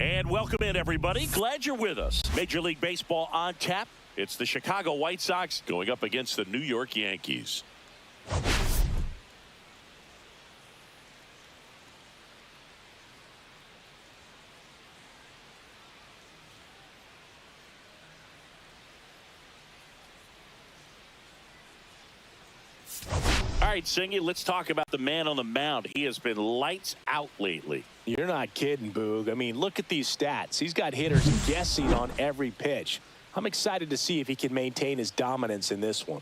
And welcome in, everybody. Glad you're with us. Major League Baseball on tap. It's the Chicago White Sox going up against the New York Yankees. All right, Singy, let's talk about the man on the mound. He has been lights out lately. You're not kidding, Boog. I mean, look at these stats. He's got hitters guessing on every pitch. I'm excited to see if he can maintain his dominance in this one.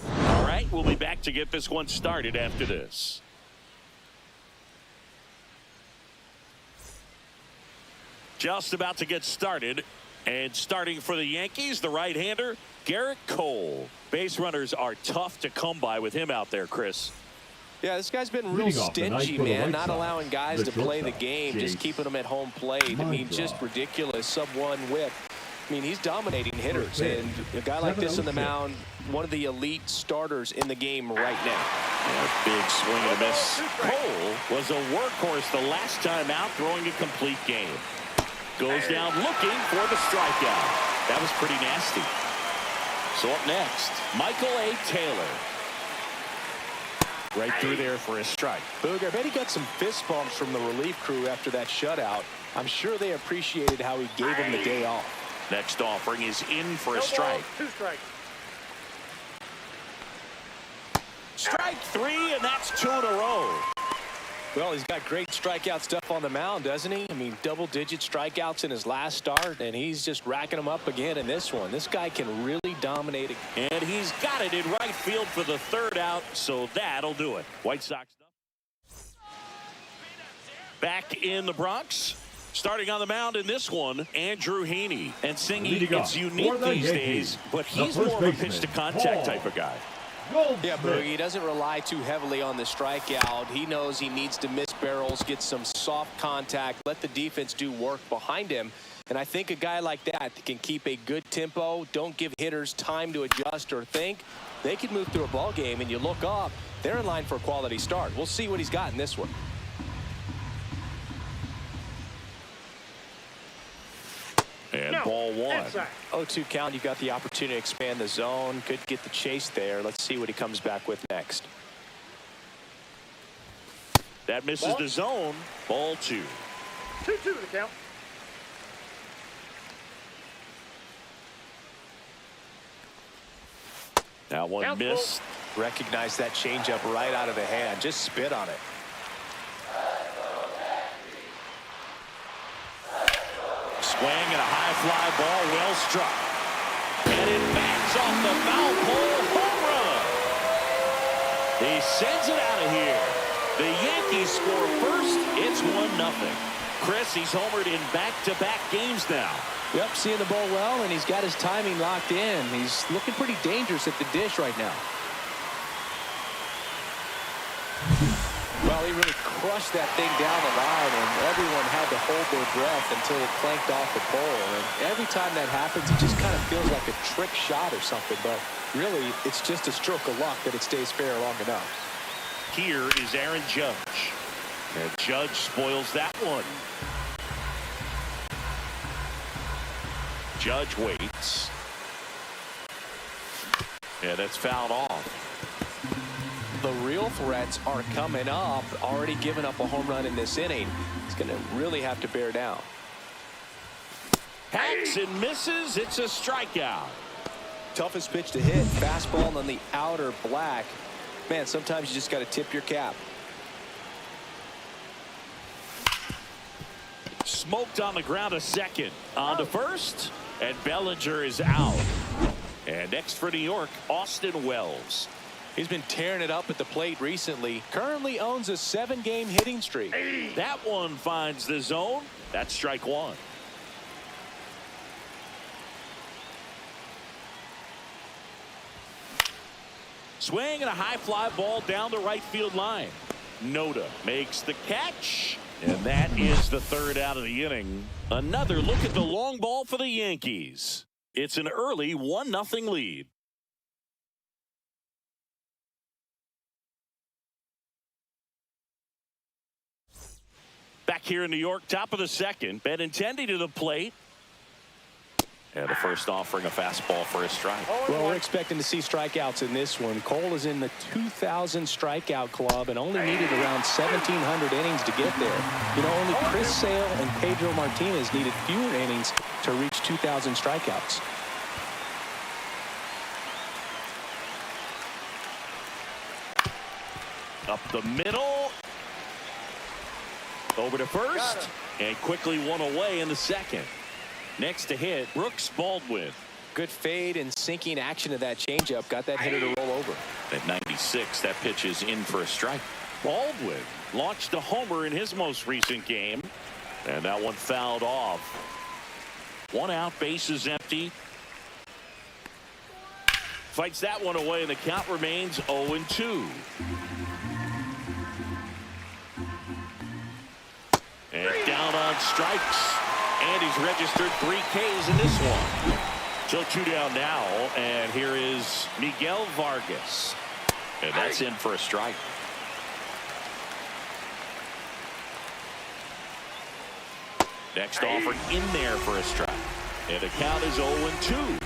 All right, we'll be back to get this one started after this. Just about to get started, and starting for the Yankees, the right-hander, Garrett Cole. Base runners are tough to come by with him out there, Chris. Yeah, this guy's been real stingy, man, not allowing guys to play the game, just keeping them at home plate. I mean, just ridiculous, sub-1 whip. I mean, he's dominating hitters, and a guy like this on the mound, one of the elite starters in the game right now. Yeah, big swing and a miss. Cole was a workhorse the last time out, throwing a complete game. Goes down looking for the strikeout. That was pretty nasty. So up next, Michael A. Taylor. Right through there for a strike. Boog, I bet he got some fist bumps from the relief crew after that shutout. I'm sure they appreciated how he gave him the day off. Next offering is in for a strike. Two strikes. Strike three, and that's 2 in a row. Well, he's got great strikeout stuff on the mound, doesn't he? I mean, double-digit strikeouts in his last start, and he's just racking them up again in this one. This guy can really dominate it. And he's got it in right field for the third out, so that'll do it. White Sox back in the Bronx. Starting on the mound in this one, Andrew Heaney. And Singy, it's unique these days, but he's more of a pitch-to-contact type of guy. Yeah, Boogie, he doesn't rely too heavily on the strikeout. He knows he needs to miss barrels, get some soft contact, let the defense do work behind him. And I think a guy like that can keep a good tempo, don't give hitters time to adjust or think. They can move through a ball game, and you look up, they're in line for a quality start. We'll see what he's got in this one. And ball one. 0-2 count. You've got the opportunity to expand the zone. Could get the chase there. Let's see what he comes back with next. That misses the zone. Ball 2. 2-2 the count. That one missed. Recognize that changeup right out of the hand. Just spit on it. Swing and a high fly ball, well struck. And it backs off the foul pole, home run. He sends it out of here. The Yankees score first. It's 1-0. Chris, he's homered in back-to-back games now. Yep, seeing the ball well, and he's got his timing locked in. He's looking pretty dangerous at the dish right now. Well, he really crushed that thing down the line, and everyone had to hold their breath until it clanked off the pole. And every time that happens, it just kind of feels like a trick shot or something. But really, it's just a stroke of luck that it stays fair long enough. Here is Aaron Judge. And Judge spoils that one. Judge waits. And it's fouled off. The real threats are coming up. Already given up a home run in this inning. He's going to really have to bear down. Hacks and misses. It's a strikeout. Toughest pitch to hit. Fastball on the outer black. Man, sometimes you just got to tip your cap. Smoked on the ground a second. On to first. And Bellinger is out. And next for New York, Austin Wells. He's been tearing it up at the plate recently. Currently owns a 7-game hitting streak. That one finds the zone. That's strike one. Swing and a high fly ball down the right field line. Noda makes the catch. And that is the third out of the inning. Another look at the long ball for the Yankees. It's an early 1-0 lead. Back here in New York, top of the second. Benintendi to the plate. And the first offering a fastball for a strike. Well, we're expecting to see strikeouts in this one. Cole is in the 2,000 strikeout club and only needed around 1,700 innings to get there. You know, only Chris Sale and Pedro Martinez needed fewer innings to reach 2,000 strikeouts. Up the middle. Over to first. And quickly one away in the second. Next to hit, Brooks Baldwin. Good fade and sinking action of that changeup. Got that hitter to roll over. At 96, that pitch is in for a strike. Baldwin launched a homer in his most recent game. And that one fouled off. 1 out, bases empty. Fights that one away, and the count remains 0-2. And down on strikes. And he's registered 3 Ks in this one. So 2 down now, and here is Miguel Vargas. And that's in for a strike. Next offer in there for a strike. And the count is 0-2.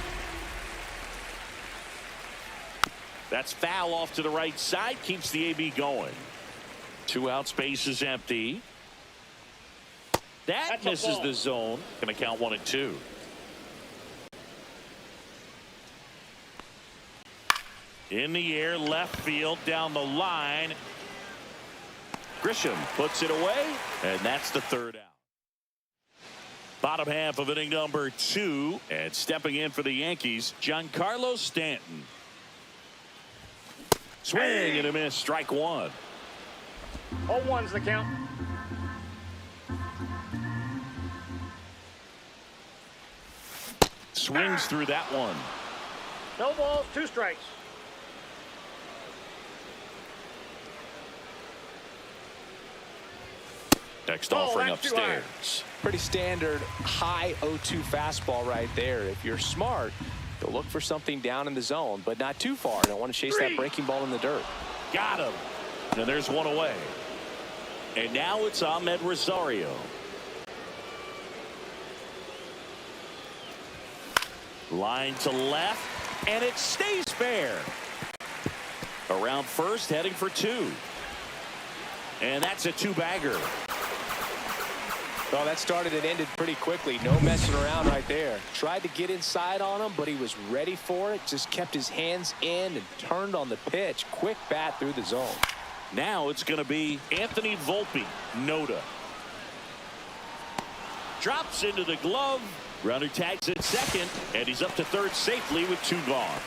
That's foul off to the right side. Keeps the AB going. 2 out, space is empty. That misses the zone. Going to count 1-2. In the air, left field, down the line. Grisham puts it away, and that's the 3rd out. Bottom half of inning number 2, and stepping in for the Yankees, Giancarlo Stanton. Swing and a miss, strike 1. 0-1's the count. Swings through that one. No balls, 2 strikes. Next offering upstairs. Pretty standard high 0-2 fastball right there. If you're smart, you'll look for something down in the zone, but not too far. Don't want to chase that breaking ball in the dirt. Got him. And there's one away. And now it's Ahmed Rosario. Line to left, and it stays fair. Around first, heading for 2. And that's a 2-bagger. Oh, that started and ended pretty quickly. No messing around right there. Tried to get inside on him, but he was ready for it. Just kept his hands in and turned on the pitch. Quick bat through the zone. Now it's going to be Anthony Volpe, Noda. Drops into the glove. Runner tags at second, and he's up to third safely with 2 gone.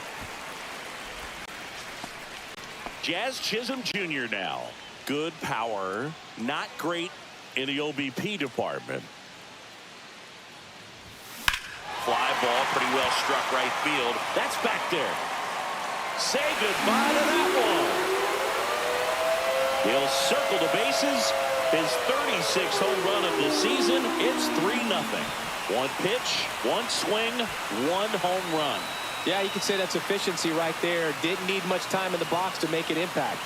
Jazz Chisholm Jr. now. Good power, not great in the OBP department. Fly ball, pretty well struck right field. That's back there. Say goodbye to that one. He'll circle the bases. His 36th home run of the season. It's 3-0. 1 pitch, 1 swing, 1 home run. Yeah, you could say that's efficiency right there. Didn't need much time in the box to make an impact.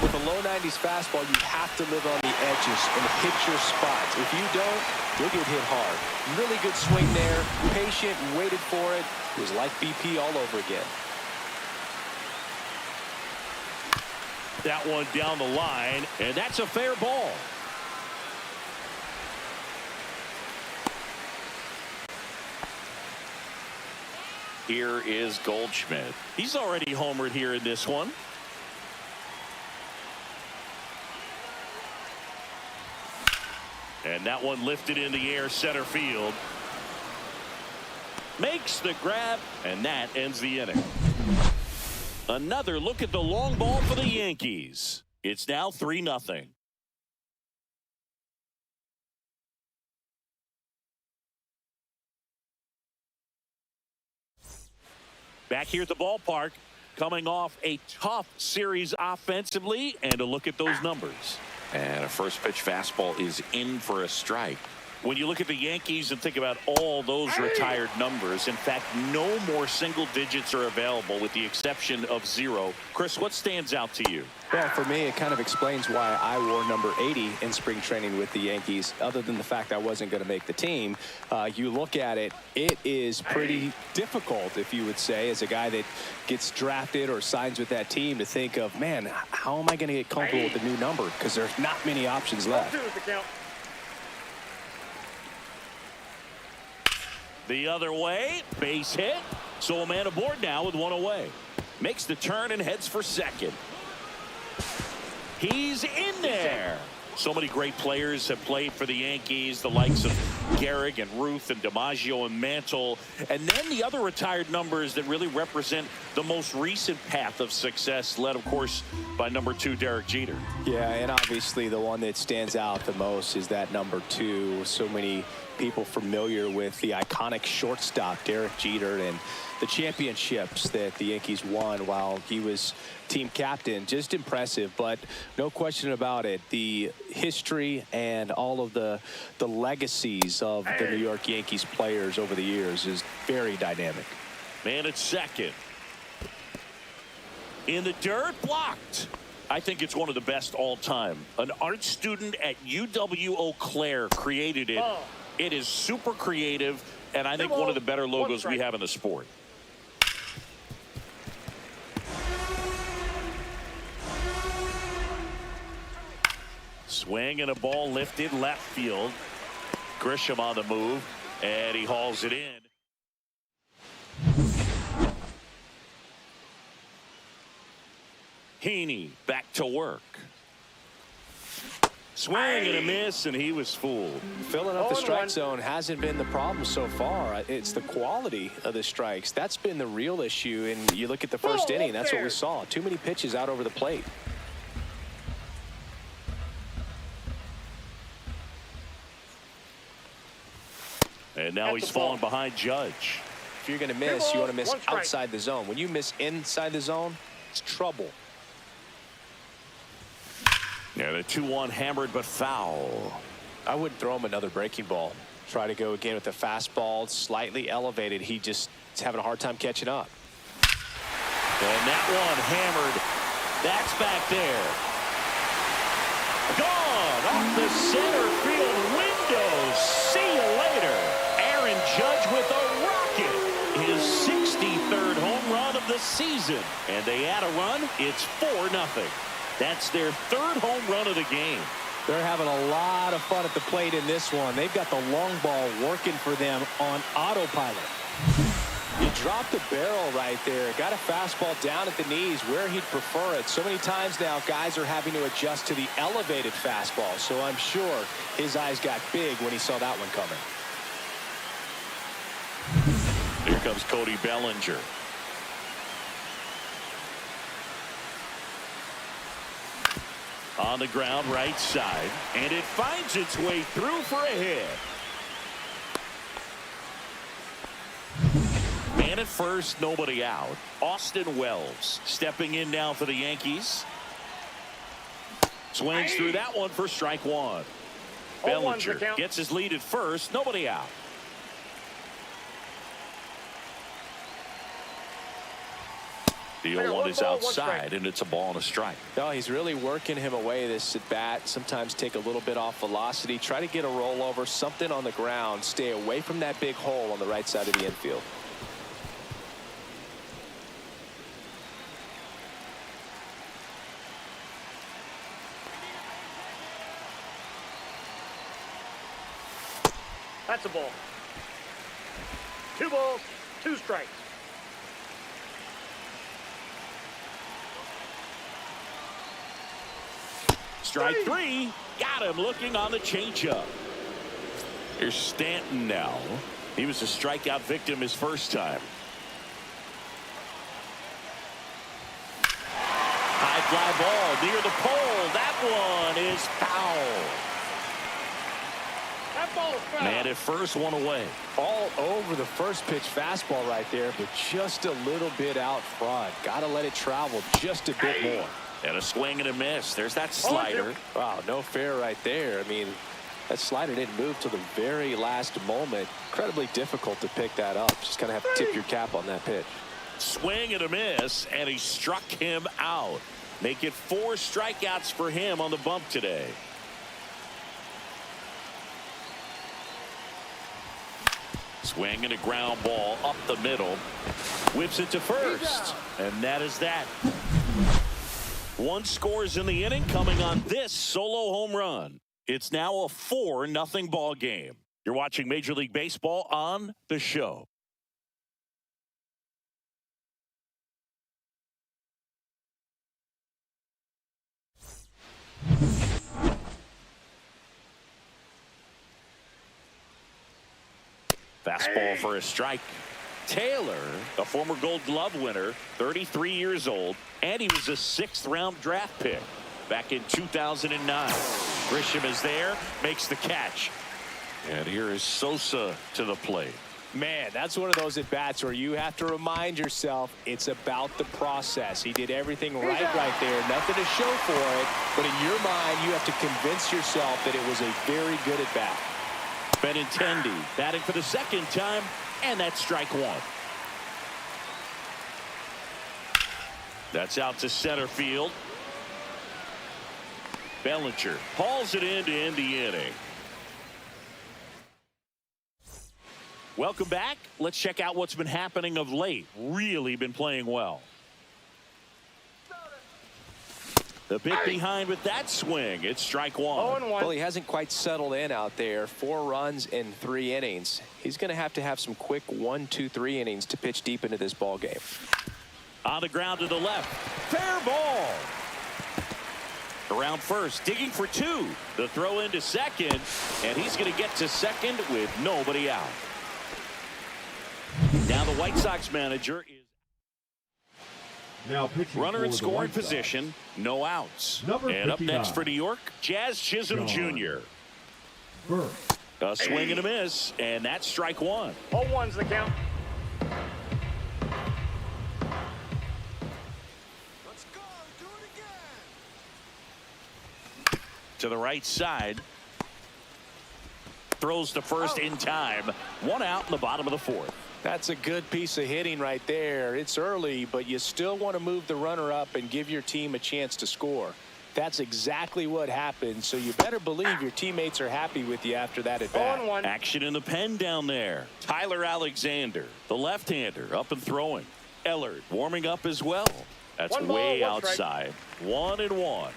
With a low 90s fastball, you have to live on the edges and hit your spots. If you don't, you'll get hit hard. Really good swing there. Patient, waited for it. It was like BP all over again. That one down the line, and that's a fair ball. Here is Goldschmidt. He's already homered here in this one. And that one lifted in the air, center field. Makes the grab, and that ends the inning. Another look at the long ball for the Yankees. It's now 3-0. Back here at the ballpark, coming off a tough series offensively, and a look at those numbers. And a first pitch fastball is in for a strike. When you look at the Yankees and think about all those retired numbers, in fact, no more single digits are available with the exception of 0. Chris, what stands out to you? Well, for me, it kind of explains why I wore number 80 in spring training with the Yankees. Other than the fact I wasn't going to make the team, you look at it, it is pretty difficult, if you would say, as a guy that gets drafted or signs with that team, to think of, man, how am I going to get comfortable with the new number? Because there's not many options left. The other way, base hit. So a man aboard now with 1 away. Makes the turn and heads for second. He's in there. So many great players have played for the Yankees, the likes of Gehrig and Ruth and DiMaggio and Mantle. And then the other retired numbers that really represent the most recent path of success, led, of course, by number 2, Derek Jeter. Yeah, and obviously the one that stands out the most is that number 2. So many people familiar with the iconic shortstop, Derek Jeter, and the championships that the Yankees won while he was team captain. Just impressive, but no question about it. The history and all of the legacies of the New York Yankees players over the years is very dynamic. Man at second. In the dirt, blocked. I think it's one of the best all time. An art student at UW Eau Claire created it. It is super creative, and I think one of the better logos we have in the sport. Swing and a ball lifted left field. Grisham on the move, and he hauls it in. Heaney back to work. Swing and a miss, and he was fooled. Filling up the strike zone hasn't been the problem so far. It's the quality of the strikes. That's been the real issue. And you look at the first inning, that's what we saw. Too many pitches out over the plate. And now he's falling behind Judge. If you're going to miss, you want to miss outside the zone. When you miss inside the zone, it's trouble. Yeah, the 2-1 hammered but foul. I wouldn't throw him another breaking ball. Try to go again with the fastball, slightly elevated. He just is having a hard time catching up. And that one hammered. That's back there. Gone off the center field window. See you later. Aaron Judge with a rocket. His 63rd home run of the season. And they add a run. It's 4-0. That's their 3rd home run of the game. They're having a lot of fun at the plate in this one. They've got the long ball working for them on autopilot. He dropped the barrel right there. Got a fastball down at the knees where he'd prefer it. So many times now guys are having to adjust to the elevated fastball. So I'm sure his eyes got big when he saw that one coming. Here comes Cody Bellinger. On the ground, right side, and it finds its way through for a hit. Man at first, nobody out. Austin Wells stepping in now for the Yankees. Swings through that one for strike 1. Bellinger gets his lead at first, nobody out. The 0-1 is outside, and it's a ball and a strike. No, he's really working him away this at bat. Sometimes take a little bit off velocity. Try to get a rollover, something on the ground. Stay away from that big hole on the right side of the infield. That's a ball. 2 balls, 2 strikes. Strike 3. Got him looking on the changeup. Here's Stanton now. He was a strikeout victim his first time. High fly ball near the pole. That one is foul. That ball is foul. Man at first, 1 away. All over the first pitch fastball right there, but just a little bit out front. Got to let it travel just a bit more. And a swing and a miss. There's that slider. Wow, no fair right there. I mean, that slider didn't move till the very last moment. Incredibly difficult to pick that up. Just kind of have to tip your cap on that pitch. Swing and a miss, and he struck him out. Make it 4 strikeouts for him on the bump today. Swing and a ground ball up the middle. Whips it to first. And that is that. 1 scores in the inning coming on this solo home run. It's now a 4-0 ball game. You're watching Major League Baseball on The Show. Fastball for a strike. Taylor, a former Gold Glove winner, 33 years old, and he was a 6th-round draft pick back in 2009. Grisham is there, makes the catch. And here is Sosa to the plate. Man, that's one of those at-bats where you have to remind yourself it's about the process. He did everything right there. Nothing to show for it, but in your mind, you have to convince yourself that it was a very good at-bat. Benintendi batting for the 2nd time, and that's strike 1. That's out to center field. Bellinger hauls it in to end the inning. Welcome back. Let's check out what's been happening of late. Really been playing well. The pick behind with that swing. It's strike 1. Well, he hasn't quite settled in out there. 4 runs in 3 innings. He's going to have some quick 1, 2, 3 innings to pitch deep into this ball game. On the ground to the left. Fair ball. Around first, digging for 2. The throw into second, and he's going to get to second with nobody out. Now the White Sox manager is now pitching runner in for the scoring White Sox. position, no outs. Number And up 59. next for New York, Jazz Chisholm Jr. First. A swing and a miss, and that's strike 1. 0-1's the count. Let's go. Do it again. To the right side. Throws to first in time. 1 out in the bottom of the 4th. That's a good piece of hitting right there. It's early, but you still want to move the runner up and give your team a chance to score. That's exactly what happened, so you better believe your teammates are happy with you after that at bat. 0-1. Action in the pen down there. Tyler Alexander, the left-hander, up and throwing. Ellard warming up as well. That's 1 ball, way 1 strike. outside. 1-1.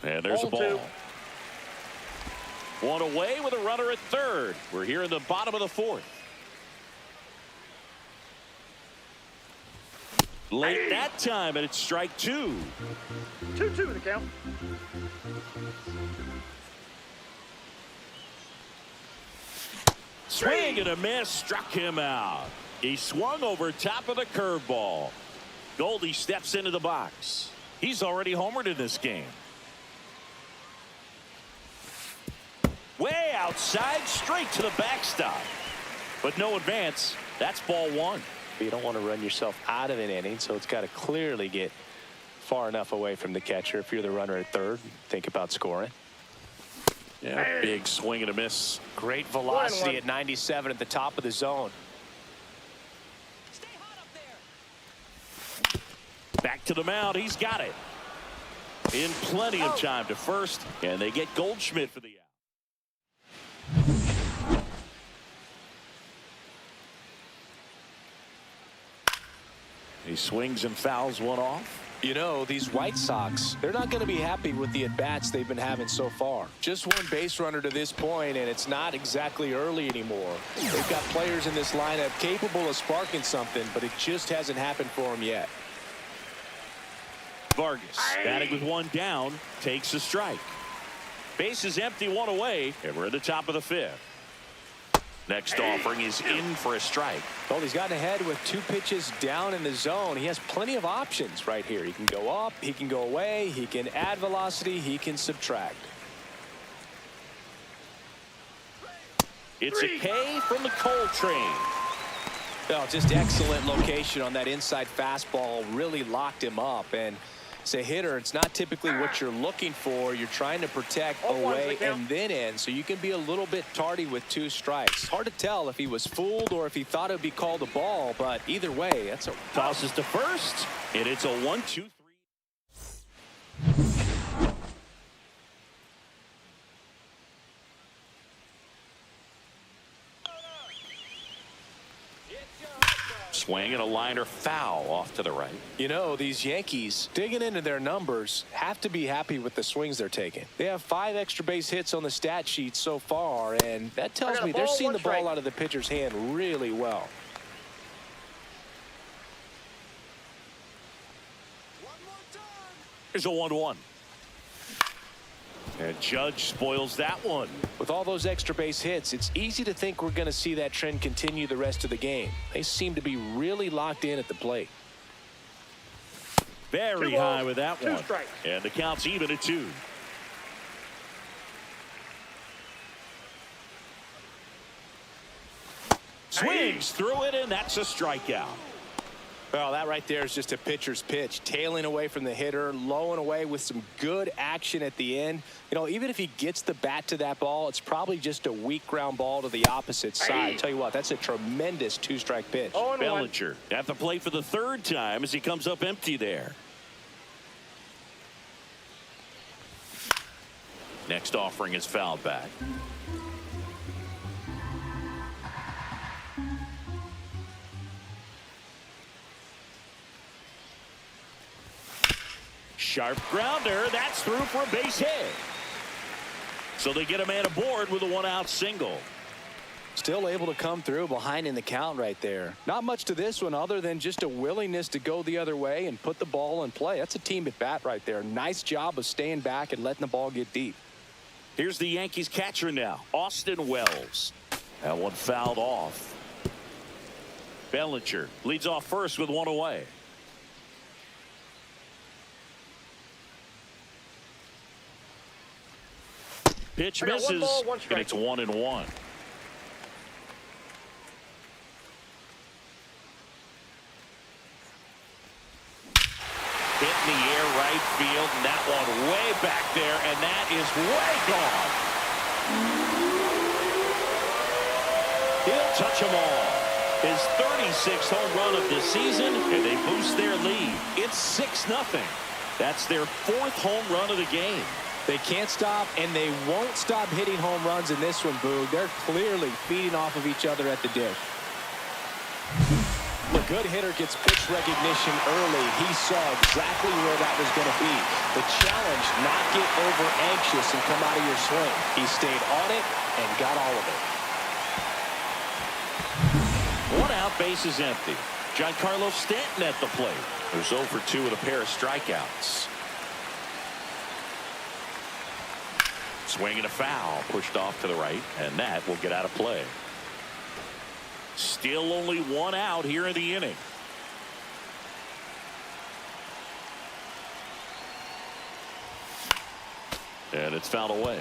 And there's a 0-2. ball. 1 away with a runner at third. We're here in the bottom of the 4th. Late that time, and it's strike 2. 2-2 the count. Swing and a miss, struck him out. He swung over top of the curveball. Goldie steps into the box. He's already homered in this game. Way outside, straight to the backstop. But no advance. That's ball 1. You don't want to run yourself out of an inning, so it's got to clearly get far enough away from the catcher. If you're the runner at third, think about scoring. Yeah, big swing and a miss. Great velocity at 97 at the top of the zone. Stay hot up there. Back to the mound. He's got it. In plenty of time to first, and they get Goldschmidt for the out. He swings and fouls one off. You know, these White Sox, they're not going to be happy with the at-bats they've been having so far. Just 1 base runner to this point, and it's not exactly early anymore. They've got players in this lineup capable of sparking something, but it just hasn't happened for them yet. Vargas batting with 1 down, takes a strike. Base is empty, 1 away, and we're at the top of the 5th. Next offering is in for a strike. Well, he's gotten ahead with 2 pitches down in the zone. He has plenty of options right here. He can go up, he can go away, he can add velocity, he can subtract. It's a K from the Coltrane. Well, just excellent location on that inside fastball. Really locked him up. And as a hitter, it's not typically what you're looking for. You're trying to protect away and then in, so you can be a little bit tardy with 2 strikes. Hard to tell if he was fooled or if he thought it would be called a ball, but either way, that's a Tosses to first, and it's a 1-2-3. Swing and a liner foul off to the right. You know, these Yankees, digging into their numbers, have to be happy with the swings they're taking. They have 5 extra base hits on the stat sheet so far, and that tells me they're seeing the ball out of the pitcher's hand really well. Here's a 1-1. And Judge spoils that one. With all those extra base hits, it's easy to think we're going to see that trend continue the rest of the game. They seem to be really locked in at the plate. Very high with that one. And the count's even at 2. Swings through it, and that's a strikeout. Well, that right there is just a pitcher's pitch, tailing away from the hitter, low and away with some good action at the end. You know, even if he gets the bat to that ball, it's probably just a weak ground ball to the opposite side. Tell you what, that's a tremendous 2-strike pitch. Bellinger at the plate for the 3rd time as he comes up empty there. Next offering is fouled back. Sharp grounder. That's through for a base hit. So they get a man aboard with a 1-out single. Still able to come through behind in the count right there. Not much to this one other than just a willingness to go the other way and put the ball in play. That's a team at bat right there. Nice job of staying back and letting the ball get deep. Here's the Yankees catcher now, Austin Wells. That one fouled off. Bellinger leads off first with 1 away. Pitch misses, and it's 1-1. Hit in the air right field, and that one way back there, and that is way gone. He'll touch them all. His 36th home run of the season, and they boost their lead. It's 6-0. That's their 4th home run of the game. They can't stop, and they won't stop hitting home runs in this one, Boog. They're clearly feeding off of each other at the dish. A good hitter gets pitch recognition early. He saw exactly where that was going to be. The challenge, not get over anxious and come out of your swing. He stayed on it and got all of it. 1 out, base is empty. Giancarlo Stanton at the plate. There's 0 for 2 with a pair of strikeouts. Swing and a foul, pushed off to the right, and that will get out of play. Still only 1 out here in the inning. And it's fouled away.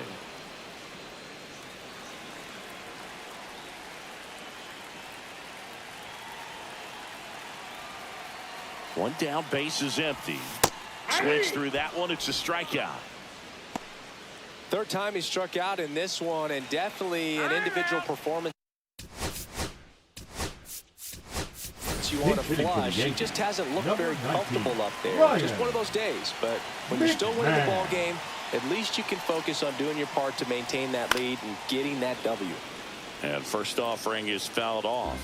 One down, base is empty. Swings through that one. It's a strikeout. 3rd time he struck out in this one, and definitely an individual performance you want to flush. He just hasn't looked very comfortable up there. Just one of those days. But when you're still winning the ball game, at least you can focus on doing your part to maintain that lead and getting that W. And first offering is fouled off.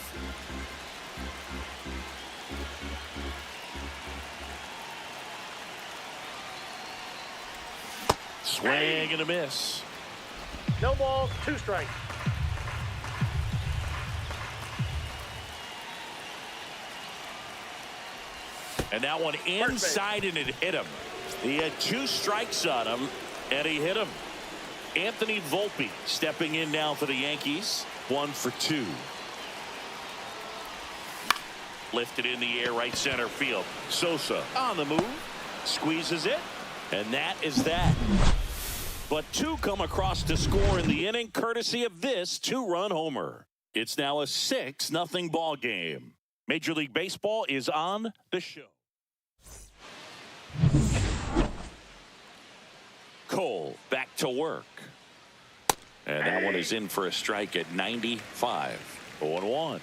Swing and a miss. No balls, 2 strikes. And that one inside, and it hit him. He had 2 strikes on him, and he hit him. Anthony Volpe stepping in now for the Yankees. 1 for 2. Lifted in the air, right center field. Sosa on the move. Squeezes it. And that is that. But 2 come across to score in the inning, courtesy of this 2-run homer. It's now a 6-0 ball game. Major League Baseball is on the show. Cole back to work. And that one is in for a strike at 95. 0-1.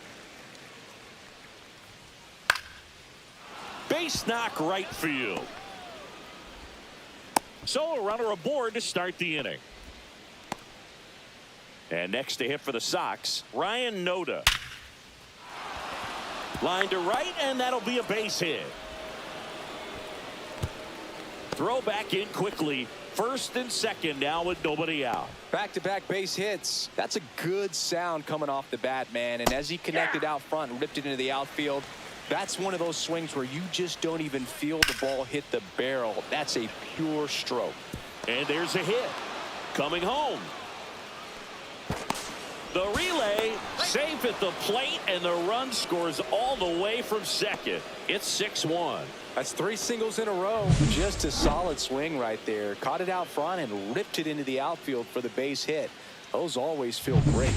Base knock right field. So a runner aboard to start the inning. And next to hit for the Sox, Ryan Noda. Line to right, and that'll be a base hit. Throw back in quickly. First and second now with nobody out. Back-to-back base hits. That's a good sound coming off the bat, man. And as he connected out front and ripped it into the outfield, that's one of those swings where you just don't even feel the ball hit the barrel. That's a pure stroke. And there's a hit. Coming home. The relay safe at the plate, and the run scores all the way from second. It's 6-1. That's 3 singles in a row. Just a solid swing right there. Caught it out front and ripped it into the outfield for the base hit. Those always feel great.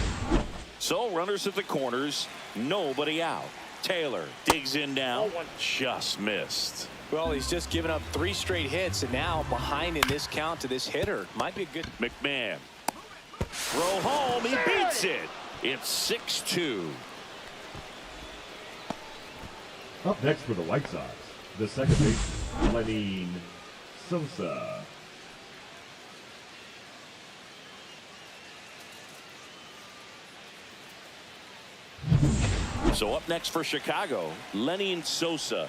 So runners at the corners, nobody out. Taylor digs in now. Just missed. Well, he's just given up 3 straight hits, and now behind in this count to this hitter. Might be a good. McMahon. Throw home. He beats it. It's 6-2. Up next for the White Sox, the second baseman, Lenyn Sosa. So up next for Chicago, Lenyn Sosa.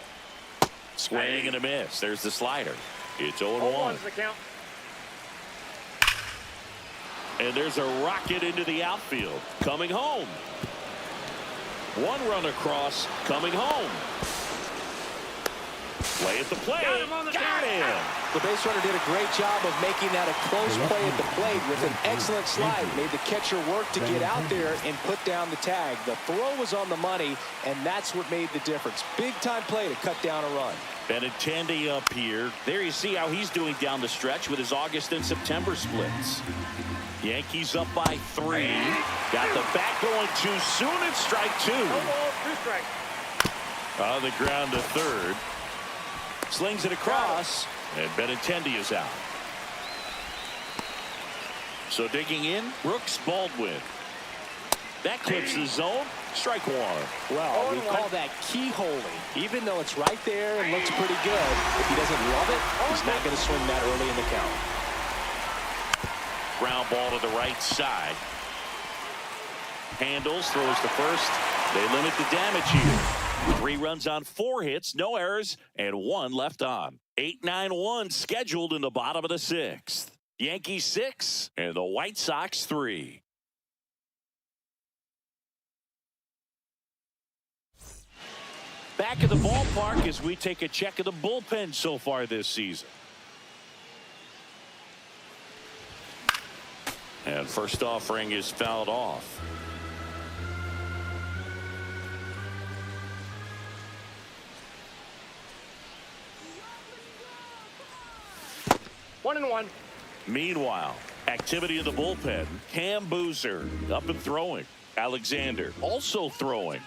Swing and a miss. There's the slider. It's 0-1. And there's a rocket into the outfield. Coming home. 1 run across. Coming home. Play at the plate. Got him. The base runner did a great job of making that a close play at the plate with an excellent slide. Made the catcher work to get out there and put down the tag. The throw was on the money, and that's what made the difference. Big time play to cut down a run. Benintendi up here. There you see how he's doing down the stretch with his August and September splits. Yankees up by 3. Got the bat going too soon. It's strike 2. On the ground to third. Slings it across, and Benintendi is out. So digging in, Brooks Baldwin. That clips the zone. Strike 1. Well, we call that keyholing. Even though it's right there and looks pretty good, if he doesn't love it, he's not going to swing that early in the count. Ground ball to the right side. Handles, throws to first. They limit the damage here. 3 runs on 4 hits, no errors, and 1 left on. 8-9-1 scheduled in the bottom of the 6th. Yankees 6 and the White Sox 3. Back at the ballpark as we take a check of the bullpen so far this season. And first offering is fouled off. One and one. Meanwhile, activity in the bullpen. Cam Boozer up and throwing. Alexander also throwing.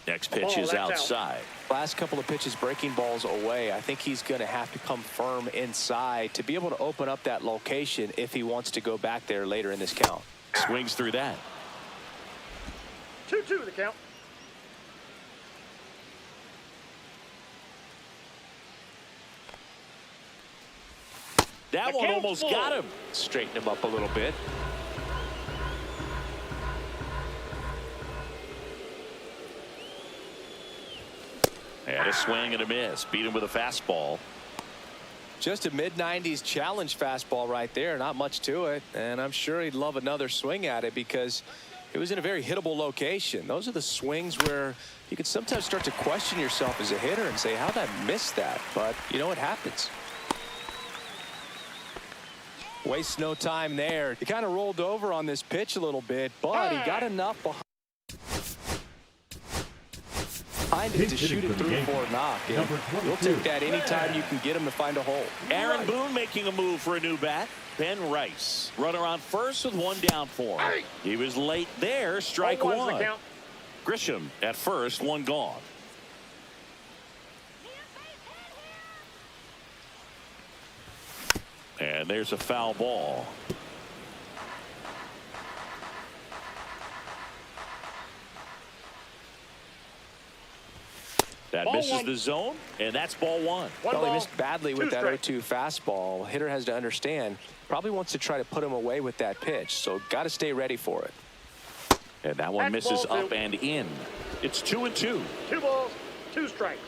Next pitch is outside. Last couple of pitches breaking balls away. I think he's going to have to come firm inside to be able to open up that location if he wants to go back there later in this count. Swings through that. 2-2 the count. That one almost got him. Straighten him up a little bit. And a swing and a miss. Beat him with a fastball. Just a mid-90s challenge fastball right there. Not much to it. And I'm sure he'd love another swing at it because it was in a very hittable location. Those are the swings where you can sometimes start to question yourself as a hitter and say, how'd I miss that? But you know what happens. Waste no time there. He kind of rolled over on this pitch a little bit, but he got enough behind mind is to shoot it through for a knock. And you'll take that anytime you can get him to find a hole. Aaron Boone making a move for a new bat. Ben Rice, runner on first with one down for him. He was late there, strike one. Grisham at first, one gone. And there's a foul ball. That misses the zone, and that's ball one. Well, he missed badly with that 0-2 fastball. Hitter has to understand, probably wants to try to put him away with that pitch, so got to stay ready for it. And that one misses up and in. It's 2-2. 2 balls, 2 strikes.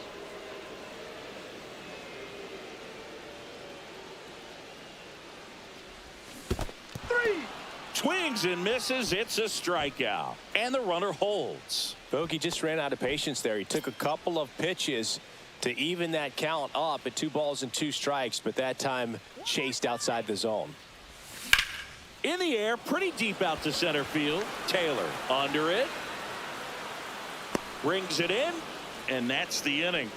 Swings and misses. It's a strikeout. And the runner holds. Bogey just ran out of patience there. He took a couple of pitches to even that count up at 2 balls and 2 strikes, but that time chased outside the zone. In the air, pretty deep out to center field. Taylor under it. Brings it in, and that's the inning.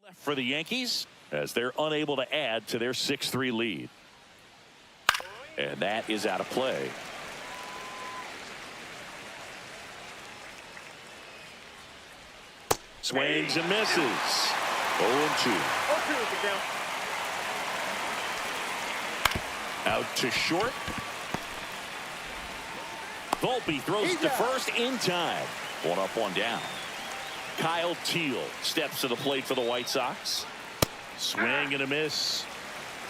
Left for the Yankees as they're unable to add to their 6-3 lead. And that is out of play. Swings and misses. 0-2. 0-2 is the count. Out to short. Volpe throws to first in time. 1 up, 1 down. Kyle Teel steps to the plate for the White Sox. Swing and a miss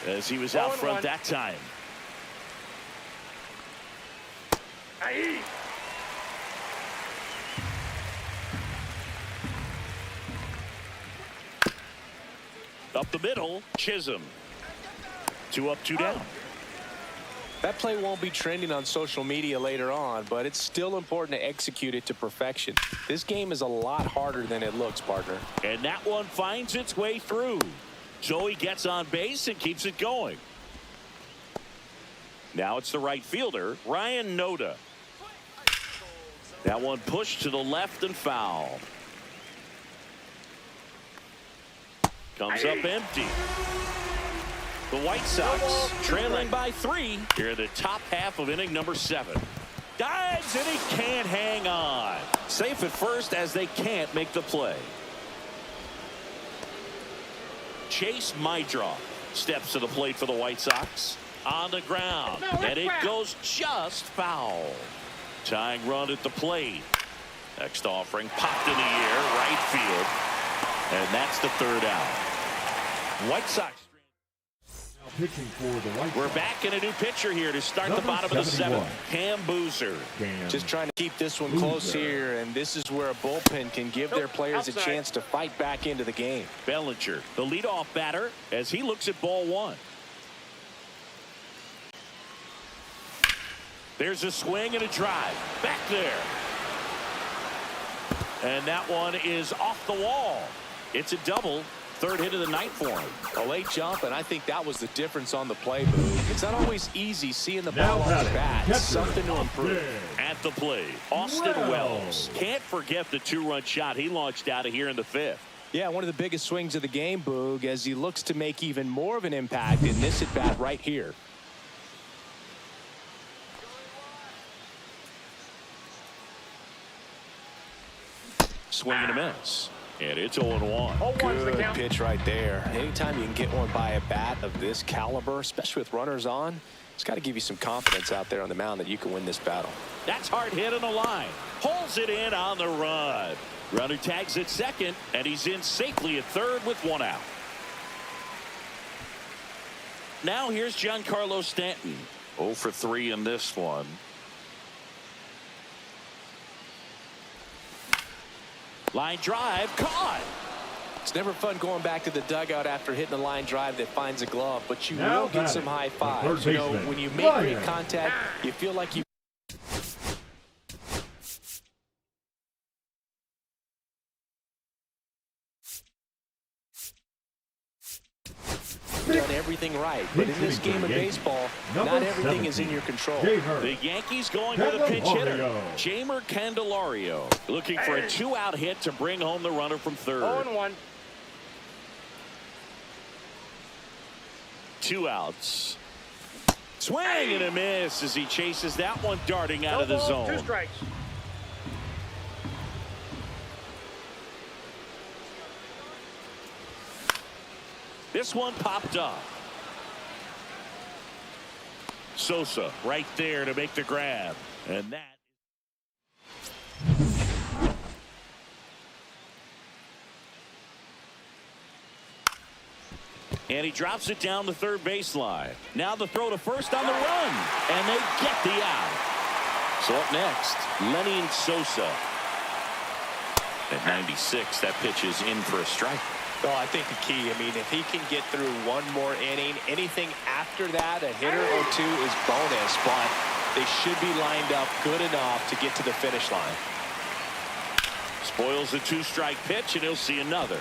as he was out front that time. Up the middle, Chisholm. 2 up, 2 down. That play won't be trending on social media later on, but it's still important to execute it to perfection. This game is a lot harder than it looks, partner. And that one finds its way through. So he gets on base and keeps it going. Now it's the right fielder, Ryan Noda. That one pushed to the left and foul. Comes up empty. The White Sox trailing by 3 here in the top half of inning number 7. Dives and he can't hang on. Safe at first as they can't make the play. Chase Meidroth steps to the plate for the White Sox. On the ground, and it goes just foul. Tying run at the plate. Next offering popped in the air, right field. And that's the 3rd out. White Sox. Now pitching for the White Sox. We're back in a new pitcher here to start the bottom of the 7th. Cam Boozer. Just trying to keep this one close here, and this is where a bullpen can give their players a chance to fight back into the game. Bellinger, the leadoff batter, as he looks at ball 1. There's a swing and a drive. Back there. And that one is off the wall. It's a double. 3rd hit of the night for him. A late jump, and I think that was the difference on the play, Boog. It's not always easy seeing the ball on the bat. It's something to improve. At the plate, Austin Wells. Can't forget the 2-run shot he launched out of here in the 5th. Yeah, one of the biggest swings of the game, Boog, as he looks to make even more of an impact in this at-bat right here. Swing and a miss. And it's 0-1. Good pitch right there. Anytime you can get one by a bat of this caliber, especially with runners on, it's got to give you some confidence out there on the mound that you can win this battle. That's hard hit on the line. Pulls it in on the run. Runner tags at second, and he's in safely at 3rd with 1 out. Now here's Giancarlo Stanton. 0 for 3 in this one. Line drive, caught. It's never fun going back to the dugout after hitting a line drive that finds a glove, but you will get some high fives. You know, when you make great contact, you feel like you done everything everything right. But in this game of baseball, not everything is in your control. The Yankees going with a pinch hitter. Jeimer Candelario looking for a two-out hit to bring home the runner from third. 0-1. 2 outs. Swing and a miss as he chases that one darting out of the zone. 2 strikes. This one popped up. Sosa right there to make the grab. And that. And he drops it down the third baseline. Now the throw to first on the run. And they get the out. So up next, Lenyn Sosa. At 96, that pitch is in for a strike. Oh, I think the key, I mean, if he can get through one more inning, anything after that, a hitter or two is bonus, but they should be lined up good enough to get to the finish line. Spoils the 2-strike pitch, and he'll see another.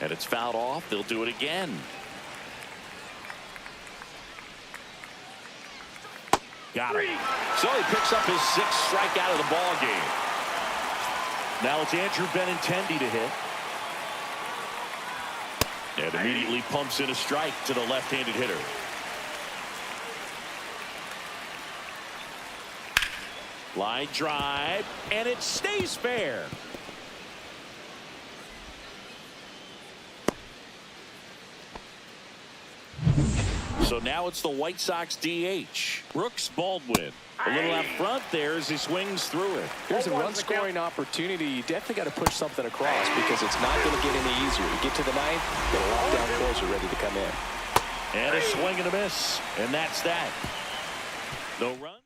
And it's fouled off. They'll do it again. Got it. So he picks up his 6th strikeout of the ball game. Now it's Andrew Benintendi to hit. And immediately pumps in a strike to the left-handed hitter. Line drive, and it stays fair. So now it's the White Sox DH, Brooks Baldwin. A little out front there as he swings through it. Here's a run-scoring opportunity. You definitely got to push something across because it's not going to get any easier. You get to the ninth, get a lock down closer, ready to come in. And a swing and a miss, and that's that. No runs.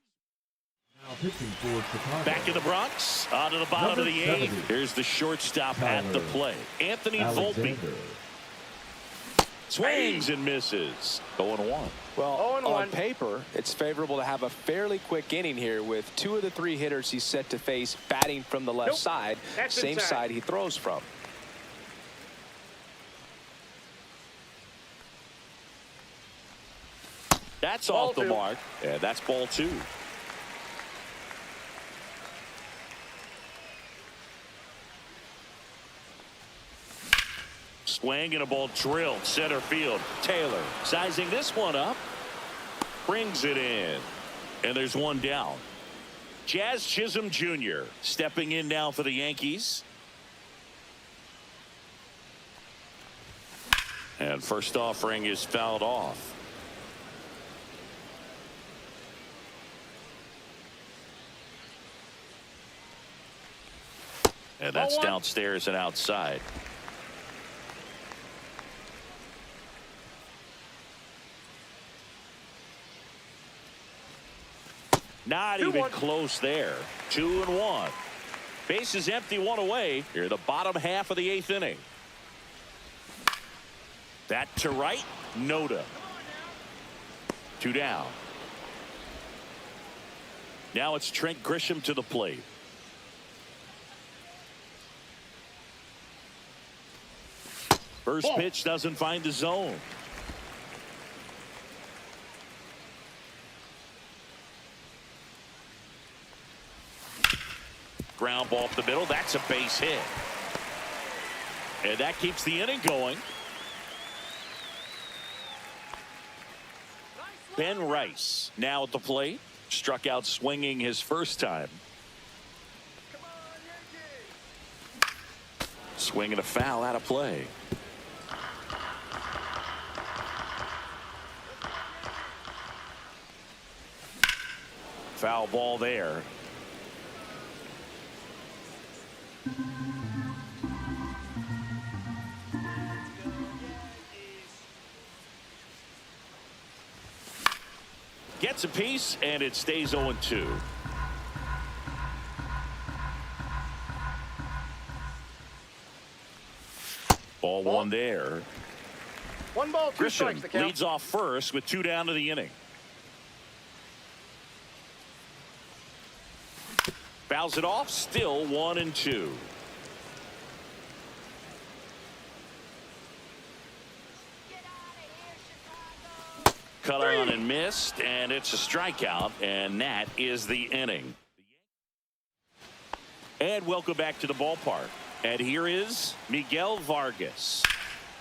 Now pitching for Chicago. Back in the Bronx, on to the bottom of the 8th. Here's the shortstop at the plate, Anthony Volpe. Swings and misses. 0-1. Well, on paper, it's favorable to have a fairly quick inning here with 2 of the 3 hitters he's set to face batting from the left side, same side he throws from. That's off the mark, and that's ball 2. Swing and a ball drilled center field. Taylor sizing this one up. Brings it in. And there's one down. Jazz Chisholm Jr. stepping in now for the Yankees. And first offering is fouled off. And that's downstairs and outside. Not even close there. 2-1. Base is empty, 1 away. Here the bottom half of the 8th inning. That to right. Noda. 2 down. Now it's Trent Grisham to the plate. First pitch doesn't find the zone. Ground ball up the middle. That's a base hit. And that keeps the inning going. Ben Rice now at the plate. Struck out swinging his first time. Swing and a foul out of play. Foul ball there. Gets a piece, and it stays 0-2. Ball 1 there. 1 ball, 2 strikes. Grisham leads off first with 2 down to the inning. Fouls it off, still 1-2. cut on and missed, and it's a strikeout, and that is the inning. And welcome back to the ballpark. And here is Miguel Vargas.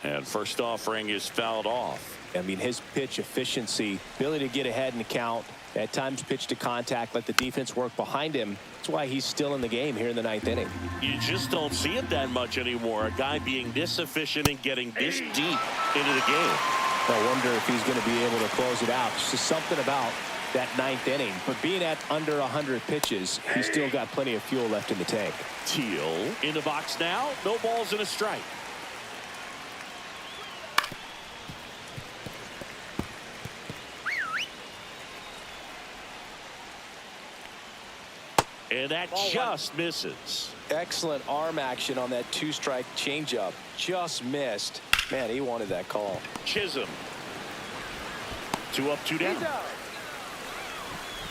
And first offering is fouled off. I mean, his pitch efficiency, ability to get ahead in the count, at times pitch to contact, let the defense work behind him. That's why he's still in the game here in the 9th inning. You just don't see it that much anymore. A guy being this efficient and getting this deep into the game. I wonder if he's going to be able to close it out. It's just something about that 9th inning. But being at under 100 pitches, he's still got plenty of fuel left in the tank. Teel in the box now. No balls and a strike. And that just misses. Excellent arm action on that 2-strike changeup. Just missed. Man, he wanted that call. Chisholm. 2 up, 2 down.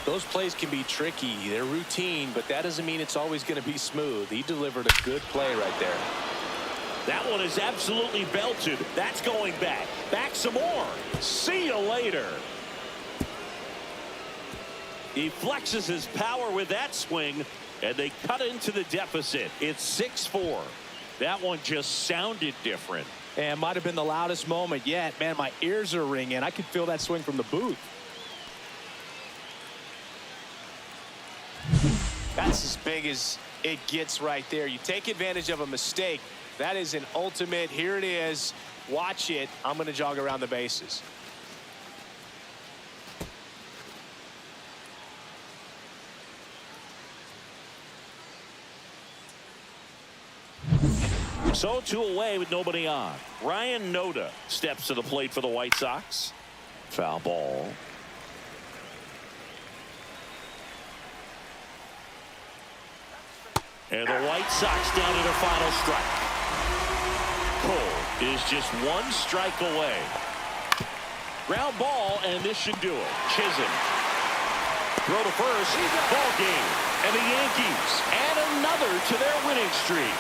Those plays can be tricky. They're routine, but that doesn't mean it's always going to be smooth. He delivered a good play right there. That one is absolutely belted. That's going back. Back some more. See you later. He flexes his power with that swing, and they cut into the deficit. It's 6-4. That one just sounded different. And might have been the loudest moment yet. Man, my ears are ringing. I could feel that swing from the booth. That's as big as it gets right there. You take advantage of a mistake. That is an ultimate. Here it is. Watch it. I'm going to jog around the bases. So 2 away with nobody on. Ryan Noda steps to the plate for the White Sox. Foul ball. And the White Sox down to their final strike. Cole is just 1 strike away. Ground ball, and this should do it. Chisholm. Throw to first. Ball game. And the Yankees add another to their winning streak.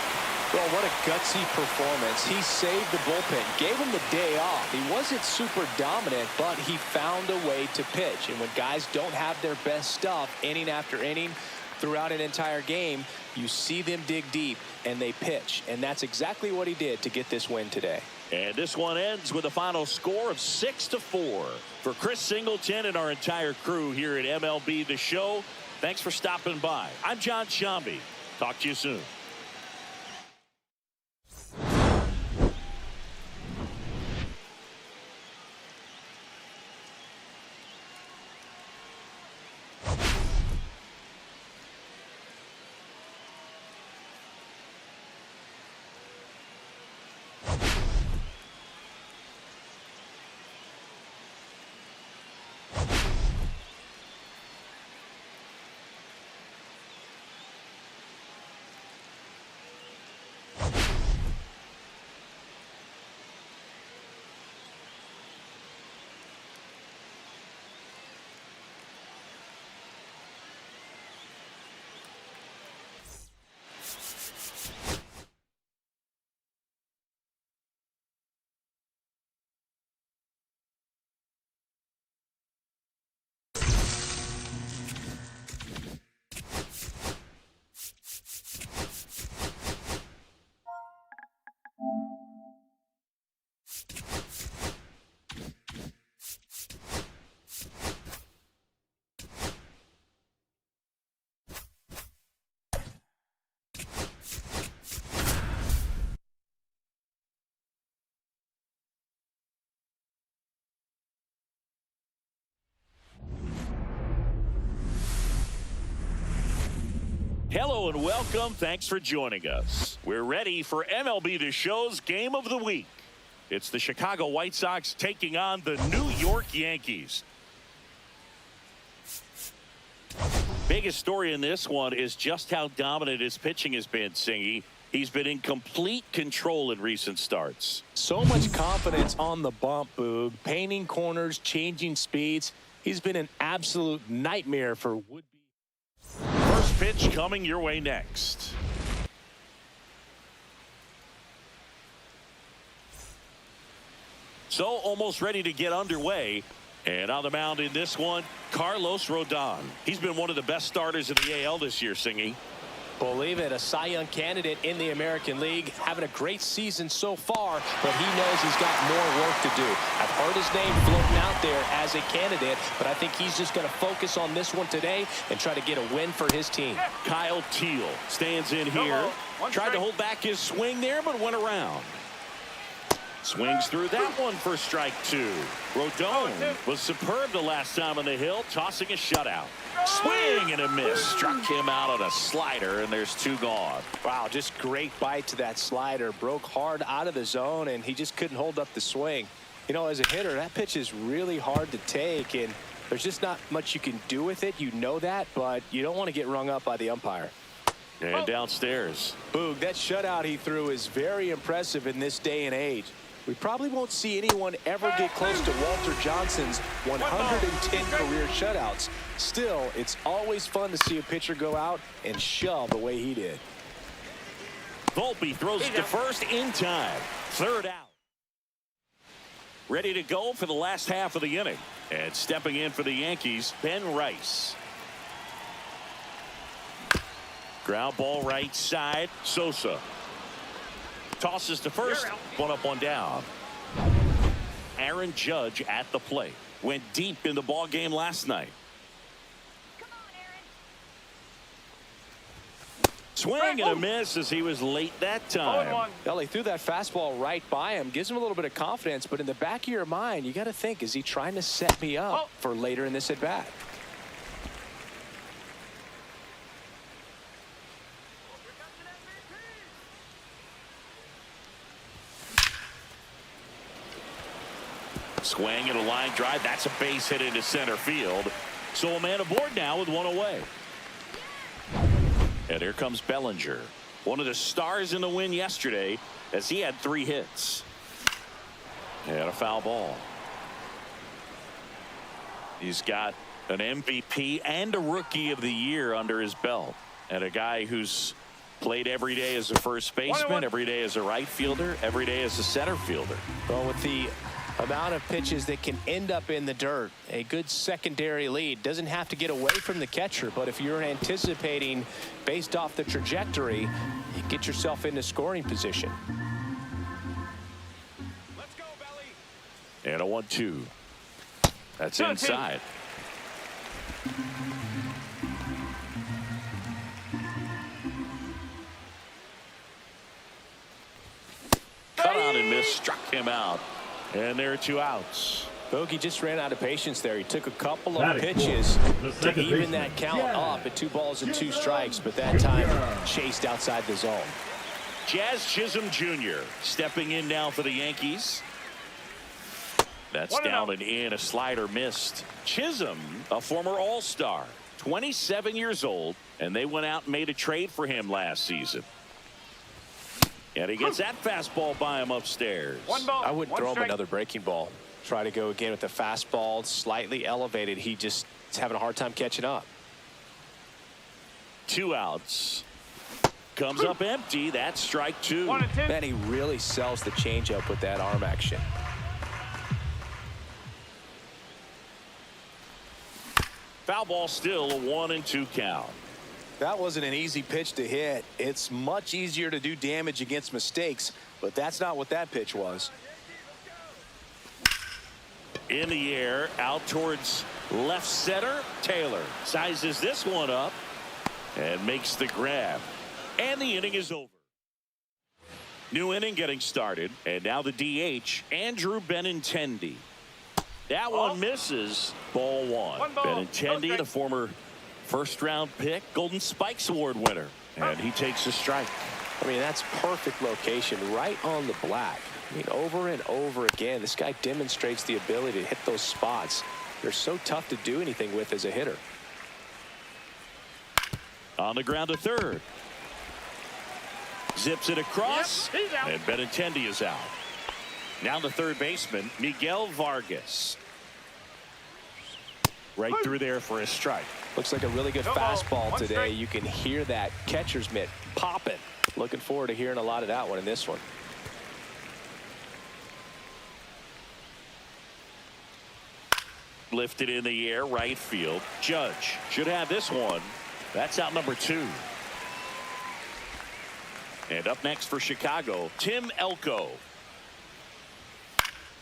Well, what a gutsy performance. He saved the bullpen, gave him the day off. He wasn't super dominant, but he found a way to pitch. And when guys don't have their best stuff inning after inning throughout an entire game, you see them dig deep and they pitch. And that's exactly what he did to get this win today. And this one ends with a final score of 6-4. For Chris Singleton and our entire crew here at MLB The Show, thanks for stopping by. I'm John Shambi. Talk to you soon. Hello and welcome. Thanks for joining us. We're ready for MLB The Show's Game of the Week. It's the Chicago White Sox taking on the New York Yankees. Biggest story in this one is just how dominant his pitching has been, Singy. He's been in complete control in recent starts. So much confidence on the bump, Boog. Painting corners, changing speeds. He's been an absolute nightmare for would-be. First pitch coming your way next. So almost ready to get underway. And on the mound in this one, Carlos Rodon. He's been one of the best starters in the AL this year, Singy. Believe it, a Cy Young candidate in the American League, having a great season so far, but he knows he's got more work to do. I've heard his name floating out there as a candidate, but I think he's just going to focus on this one today and try to get a win for his team. Kyle Teel stands in here. Tried to hold back his swing there, but went around. Swings through that one for strike two. Rodon was superb the last time on the hill, tossing a shutout. Swing and a miss. Struck him out on a slider, and there's two gone. Wow, just great bite to that slider. Broke hard out of the zone, and he just couldn't hold up the swing. You know, as a hitter, that pitch is really hard to take, and there's just not much you can do with it. You know that, but you don't want to get rung up by the umpire. And downstairs. Boog, that shutout he threw is very impressive in this day and age. We probably won't see anyone ever get close to Walter Johnson's 110 career shutouts. Still, it's always fun to see a pitcher go out and shove the way he did. Volpe throws it to first in time. Third out. Ready to go for the last half of the inning. And stepping in for the Yankees, Ben Rice. Ground ball right side. Sosa. Tosses to first. One up, one down. Aaron Judge at the plate. Went deep in the ball game last night. Come on, Aaron. Swing and a miss as he was late that time. Well, he threw that fastball right by him. Gives him a little bit of confidence, but in the back of your mind, you got to think, is he trying to set me up for later in this at bat? Swing and a line drive. That's a base hit into center field. So a man aboard now with one away. And here comes Bellinger. One of the stars in the win yesterday as he had 3 hits. And a foul ball. He's got an MVP and a Rookie of the Year under his belt. And a guy who's played every day as a first baseman, every day as a right fielder, every day as a center fielder. Well, with the amount of pitches that can end up in the dirt, a good secondary lead doesn't have to get away from the catcher, but if you're anticipating based off the trajectory, you get yourself into scoring position. Let's go, Belly. And a 1-2. That's inside. Cut on and miss, struck him out. And there are 2 outs. Bogey just ran out of patience there. He took a couple of pitches to even that count up at 2 balls and 2 strikes, but that time chased outside the zone. Jazz Chisholm Jr. stepping in now for the Yankees. That's down and in. A slider missed. Chisholm, a former All-Star, 27 years old, and they went out and made a trade for him last season. And he gets that fastball by him upstairs. I would throw him another breaking ball. Try to go again with the fastball, slightly elevated. He just is having a hard time catching up. 2 outs. Comes up empty. That's strike 2. Man, he really sells the changeup with that arm action. Foul ball still, a 1-2 count. That wasn't an easy pitch to hit. It's much easier to do damage against mistakes, but that's not what that pitch was. In the air, out towards left center. Taylor sizes this one up and makes the grab. And the inning is over. New inning getting started. And now the DH, Andrew Benintendi. That one misses. Ball 1. Benintendi, the former first-round pick, Golden Spikes Award winner. And he takes a strike. I mean, that's perfect location, right on the black. I mean, over and over again, this guy demonstrates the ability to hit those spots. They're so tough to do anything with as a hitter. On the ground to third. Zips it across, and Benintendi is out. Now the third baseman, Miguel Vargas. Right through there for a strike. Looks like a really good fastball today. You can hear that catcher's mitt popping. Looking forward to hearing a lot of that one in this one. Lifted in the air, right field. Judge should have this one. That's out number 2. And up next for Chicago, Tim Elko.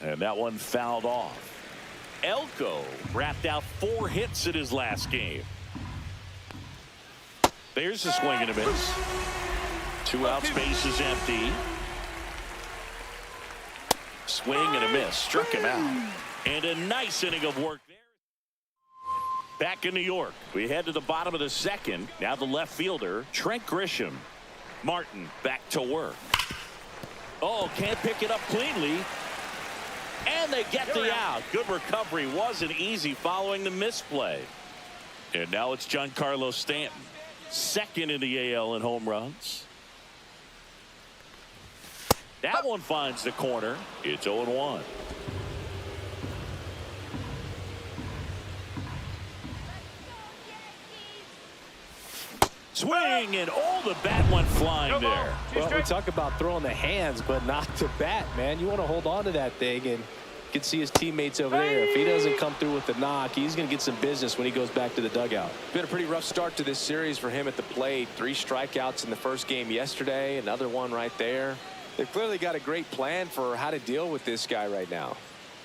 And that one fouled off. Elko wrapped out 4 hits in his last game. There's a swing and a miss. 2 outs, base is empty. Swing and a miss. Struck him out. And a nice inning of work there. Back in New York, we head to the bottom of the 2nd. Now the left fielder, Trent Grisham. Martin back to work. Oh, can't pick it up cleanly. And they get the out. Good recovery. Wasn't easy following the misplay. And now it's Giancarlo Stanton. 2nd in the AL in home runs. That one finds the corner. It's 0-1. Swing, and the bat went flying there. Well, we talk about throwing the hands, but not the bat, man. You want to hold on to that thing, and you can see his teammates over there. If he doesn't come through with the knock, he's going to get some business when he goes back to the dugout. Been a pretty rough start to this series for him at the plate. 3 strikeouts in the first game yesterday, another one right there. They've clearly got a great plan for how to deal with this guy right now.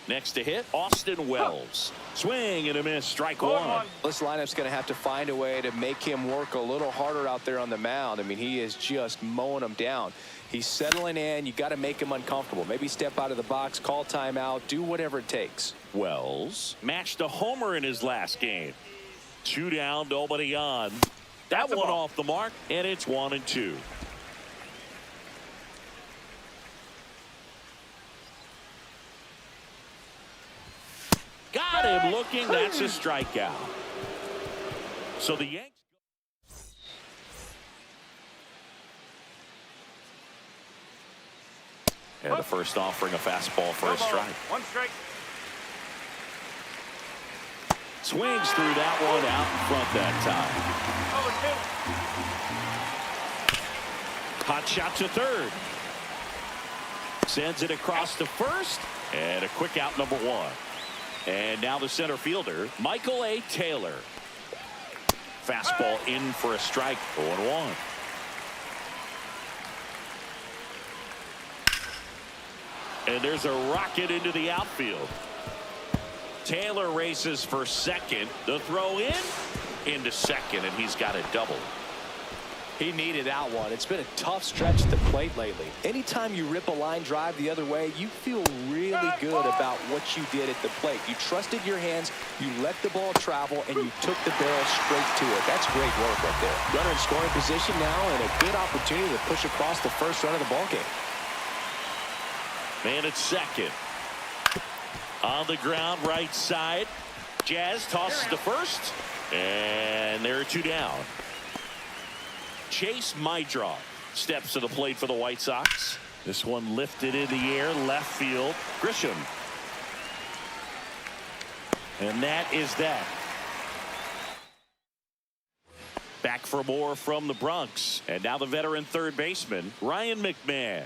Next to hit, Austin Wells. Swing and a miss, strike 1. This lineup's going to have to find a way to make him work a little harder out there on the mound. I mean, he is just mowing them down. He's settling in. You got to make him uncomfortable. Maybe step out of the box, call timeout, do whatever it takes. Wells matched a homer in his last game. 2 down, nobody on. That one off the mark, and it's 1-2. Got him looking. That's a strikeout. So the Yankees. And the first offering a fastball for a strike. 1 strike. Swings through that one out in front that time. Hot shot to 3rd. Sends it across to 1st. And a quick out, number 1. And now the center fielder, Michael A. Taylor. Fastball in for a strike, 0-1. And there's a rocket into the outfield. Taylor races for 2nd. The throw into 2nd, and he's got a double. He needed that one. It's been a tough stretch at the plate lately. Anytime you rip a line drive the other way, you feel really good about what you did at the plate. You trusted your hands, you let the ball travel, and you took the barrel straight to it. That's great work right there. Runner in scoring position now, and a good opportunity to push across the first run of the ballgame. Man at 2nd. On the ground, right side. Jazz tosses to 1st, and there are 2 down. Chase Meidroth steps to the plate for the White Sox. This one lifted in the air, left field. Grisham. And that is that. Back for more from the Bronx. And now the veteran 3rd baseman, Ryan McMahon.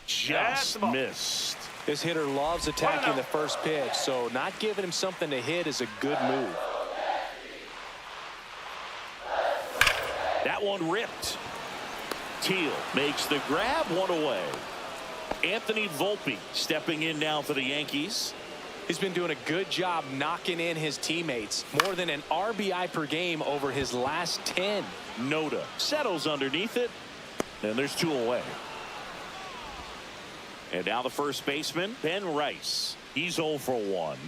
Just missed. This hitter loves attacking the first pitch, so not giving him something to hit is a good move. That one ripped. Teel makes the grab, 1 away. Anthony Volpe stepping in now for the Yankees. He's been doing a good job knocking in his teammates. More than an RBI per game over his last 10. Noda settles underneath it, and there's 2 away. And now the first baseman, Ben Rice. He's 0 for 1.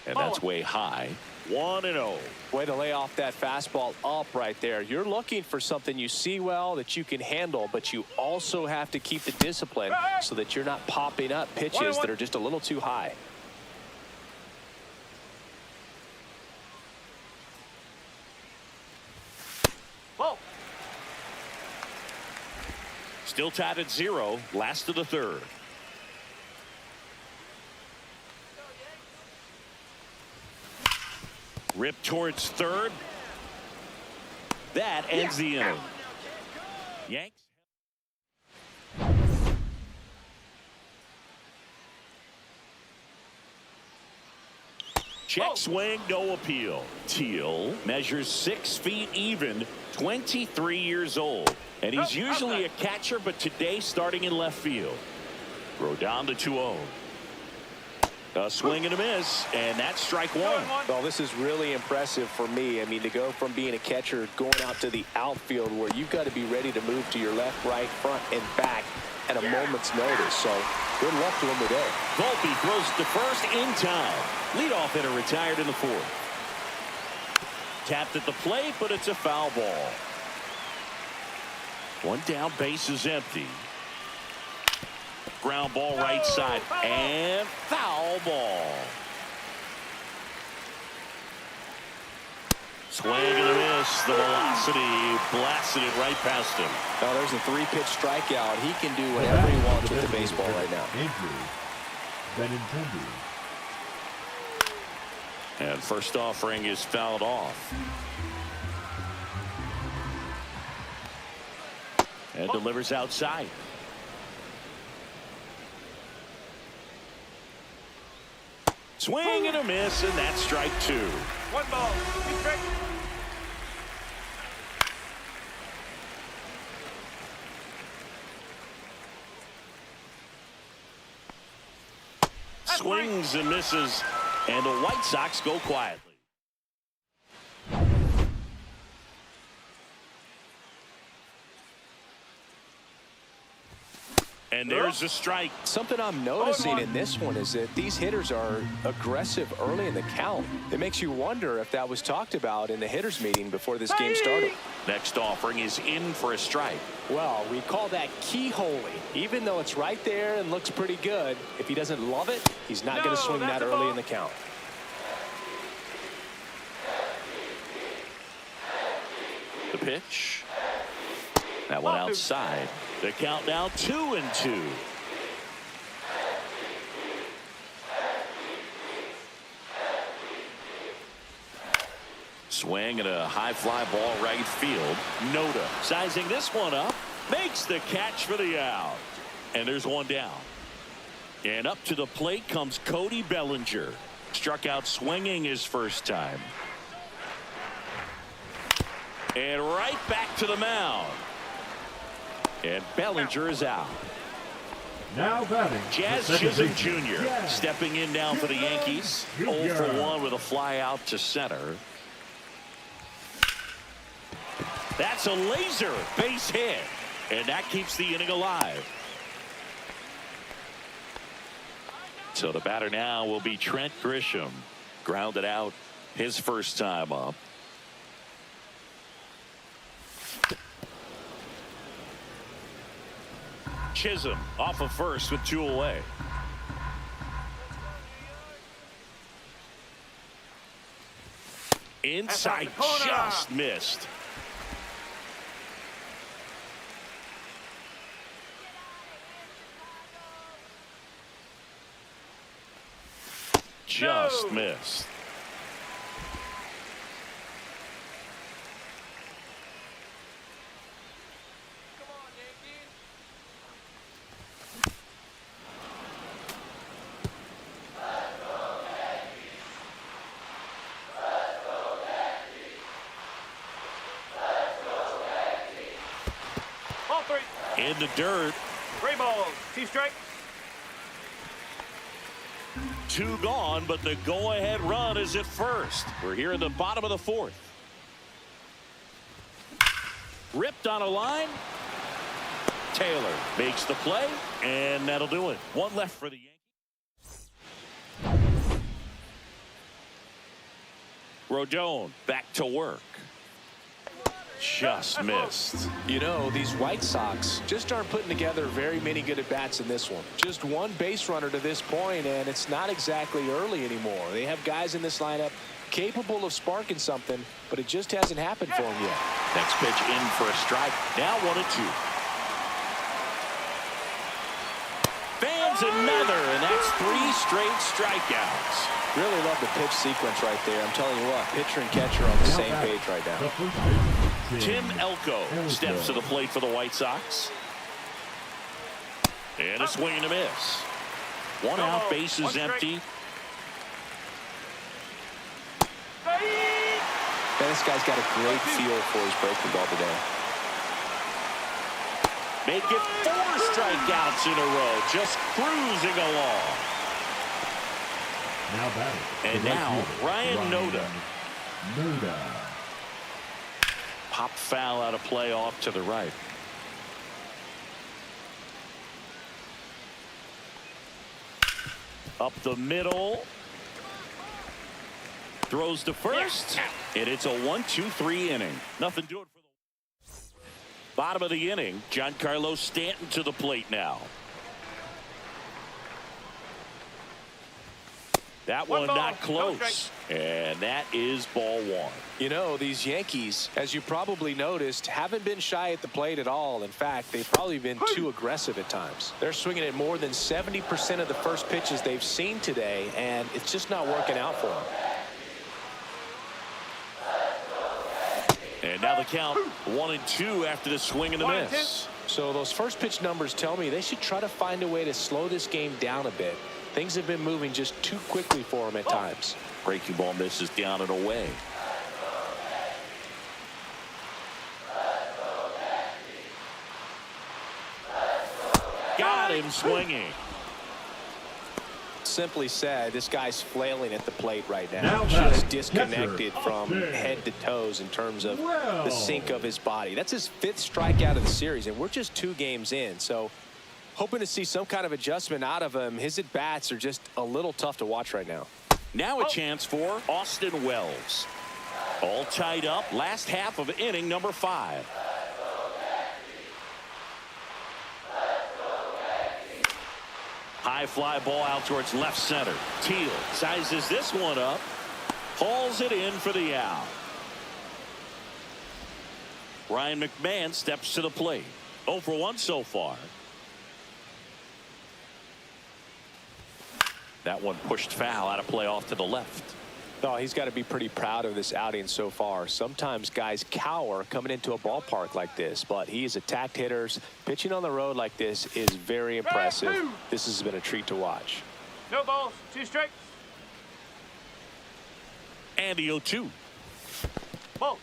And that's way high. 1-0. Way to lay off that fastball up right there. You're looking for something you see well that you can handle, but you also have to keep the discipline so that you're not popping up pitches that are just a little too high. Whoa. Still tied at 0. Last of the 3rd. Rip towards 3rd. That ends the inning. Yanks. Check swing, no appeal. Teel measures 6 feet even, 23 years old. And he's usually a catcher, but today starting in left field. Throw down to 2-0. A swing and a miss, and that's strike one. Well, this is really impressive for me. I mean, to go from being a catcher going out to the outfield where you've got to be ready to move to your left, right, front, and back at a moment's notice. So good luck to him today. Volpe throws to first in time. Leadoff hitter retired in the fourth. Tapped at the plate, but it's a foul ball. One down, base is empty. Ground ball right side, and foul ball. Swing and a miss. The velocity blasted it right past him. Now there's a 3-pitch strikeout. He can do whatever he wants with the baseball right now. And first offering is fouled off. And delivers outside. Swing and a miss, and that's strike two. 1 ball. Be straight. Swings and misses, and the White Sox go quietly. And there's a strike. Something I'm noticing in this one is that these hitters are aggressive early in the count. It makes you wonder if that was talked about in the hitters meeting before this game started. Next offering is in for a strike. Well, we call that keyholing. Even though it's right there and looks pretty good, if he doesn't love it, he's not going to swing that early in the count. The pitch. That one outside. The count now 2-2. Swing and a high fly ball right field. Noda sizing this one up. Makes the catch for the out. And there's one down. And up to the plate comes Cody Bellinger. Struck out swinging his first time. And right back to the mound. And Bellinger is out. Now batting, Jazz Chisholm Jr. stepping in now for the Yankees. 0 for 1 with a fly out to center. That's a laser base hit. And that keeps the inning alive. So the batter now will be Trent Grisham. Grounded out his first time up. Chisholm off of first with 2 away. Inside, just missed. Just missed. In the dirt. 3 balls. 2 strikes. 2 gone, but the go-ahead run is at first. We're here in the bottom of the 4th. Ripped on a line. Taylor makes the play, and that'll do it. 1 left for the Yankees. Rodon back to work. Just missed. You know, these White Sox just aren't putting together very many good at-bats in this one. Just 1 base runner to this point, and it's not exactly early anymore. They have guys in this lineup capable of sparking something, but it just hasn't happened for them yet. Next pitch in for a strike. Now 1-2. Fans another, and that's 3 straight strikeouts. Really love the pitch sequence right there. I'm telling you what, pitcher and catcher on the same page right now. Tim Elko steps to the plate for the White Sox. And a swing and a miss. 1 out, base is empty. Man, this guy's got a great feel for his breaking ball today. Make it 4 strikeouts in a row, just cruising along. Now batting. And now Ryan Noda. Noda. Pop foul out of play off to the right. Up the middle. Throws to first. And it's a 1-2-3 inning. Nothing doing for the bottom of the inning. Giancarlo Stanton to the plate now. That one not close. And that is ball 1. You know, these Yankees, as you probably noticed, haven't been shy at the plate at all. In fact, they've probably been too aggressive at times. They're swinging at more than 70% of the first pitches they've seen today, and it's just not working out for them. And now the count 1-2 after the swing and the miss. So those first pitch numbers tell me they should try to find a way to slow this game down a bit. Things have been moving just too quickly for them at times. Breaking ball misses down and away. Got him swinging. Simply said, this guy's flailing at the plate right now. Now Just batting, disconnected catcher, from up there. head to toes in terms of Well. the sync of his body. That's his 5th strikeout of the series, and we're just 2 games in. So hoping to see some kind of adjustment out of him. His at-bats are just a little tough to watch right now. Now a chance for Austin Wells. All tied up. Last half of inning number 5. High fly ball out towards left center. Teel sizes this one up. Hauls it in for the out. Ryan McMahon steps to the plate. 0 for 1 so far. That one pushed foul out of play off to the left. Oh, he's got to be pretty proud of this outing so far. Sometimes guys cower coming into a ballpark like this, but he has attacked hitters. Pitching on the road like this is very impressive. This has been a treat to watch. No balls, 2 strikes. And the 0-2. Ball.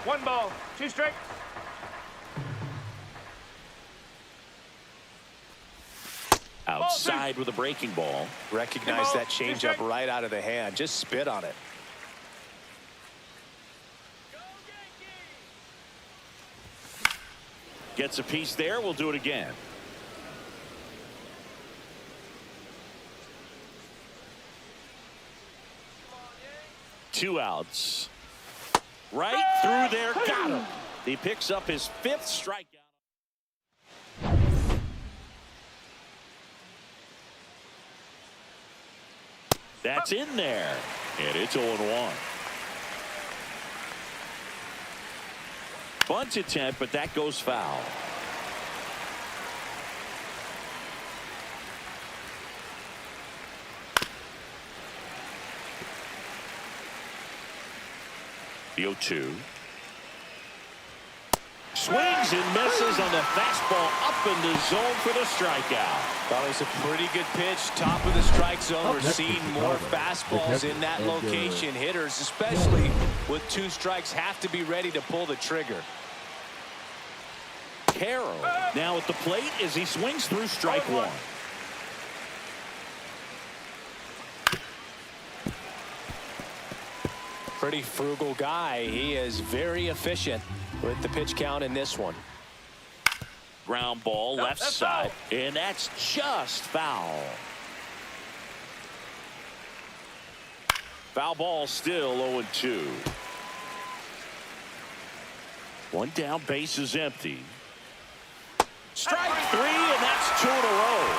1 ball, 2 strikes. Outside with a breaking ball. Recognize that changeup right out of the hand. Just spit on it. Gets a piece there. We'll do it again. Two outs. Right through there. Got him. He picks up his 5th strikeout. That's in there. And it's 0-1. Bunt attempt, but that goes foul. The 0-2. Swings and misses on the fastball up in the zone for the strikeout. Thought it was a pretty good pitch. Top of the strike zone. We're next seeing is more Chicago. fastballs in that location. Hitters, especially with 2 strikes, have to be ready to pull the trigger. Carroll now at the plate as he swings through strike 1. Pretty frugal guy. He is very efficient with the pitch count in this one. Ground ball left that's side, and that's just foul. Foul ball still 0-2. 1 down, base is empty. Strike 3, and that's 2 in a row.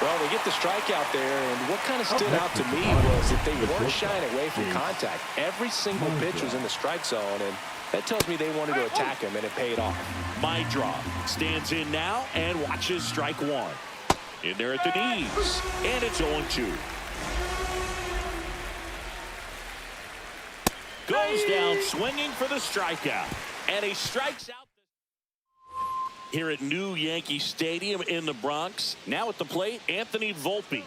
Well, they get the strikeout there, and what kind of stood out to me was that they weren't shying away from contact. Every single pitch was in the strike zone, and that tells me they wanted to attack him, and it paid off. Meidroth stands in now and watches strike 1. In there at the knees, and it's 0-2. Goes down swinging for the strikeout, and he strikes out here at New Yankee Stadium in the Bronx. Now at the plate, Anthony Volpe.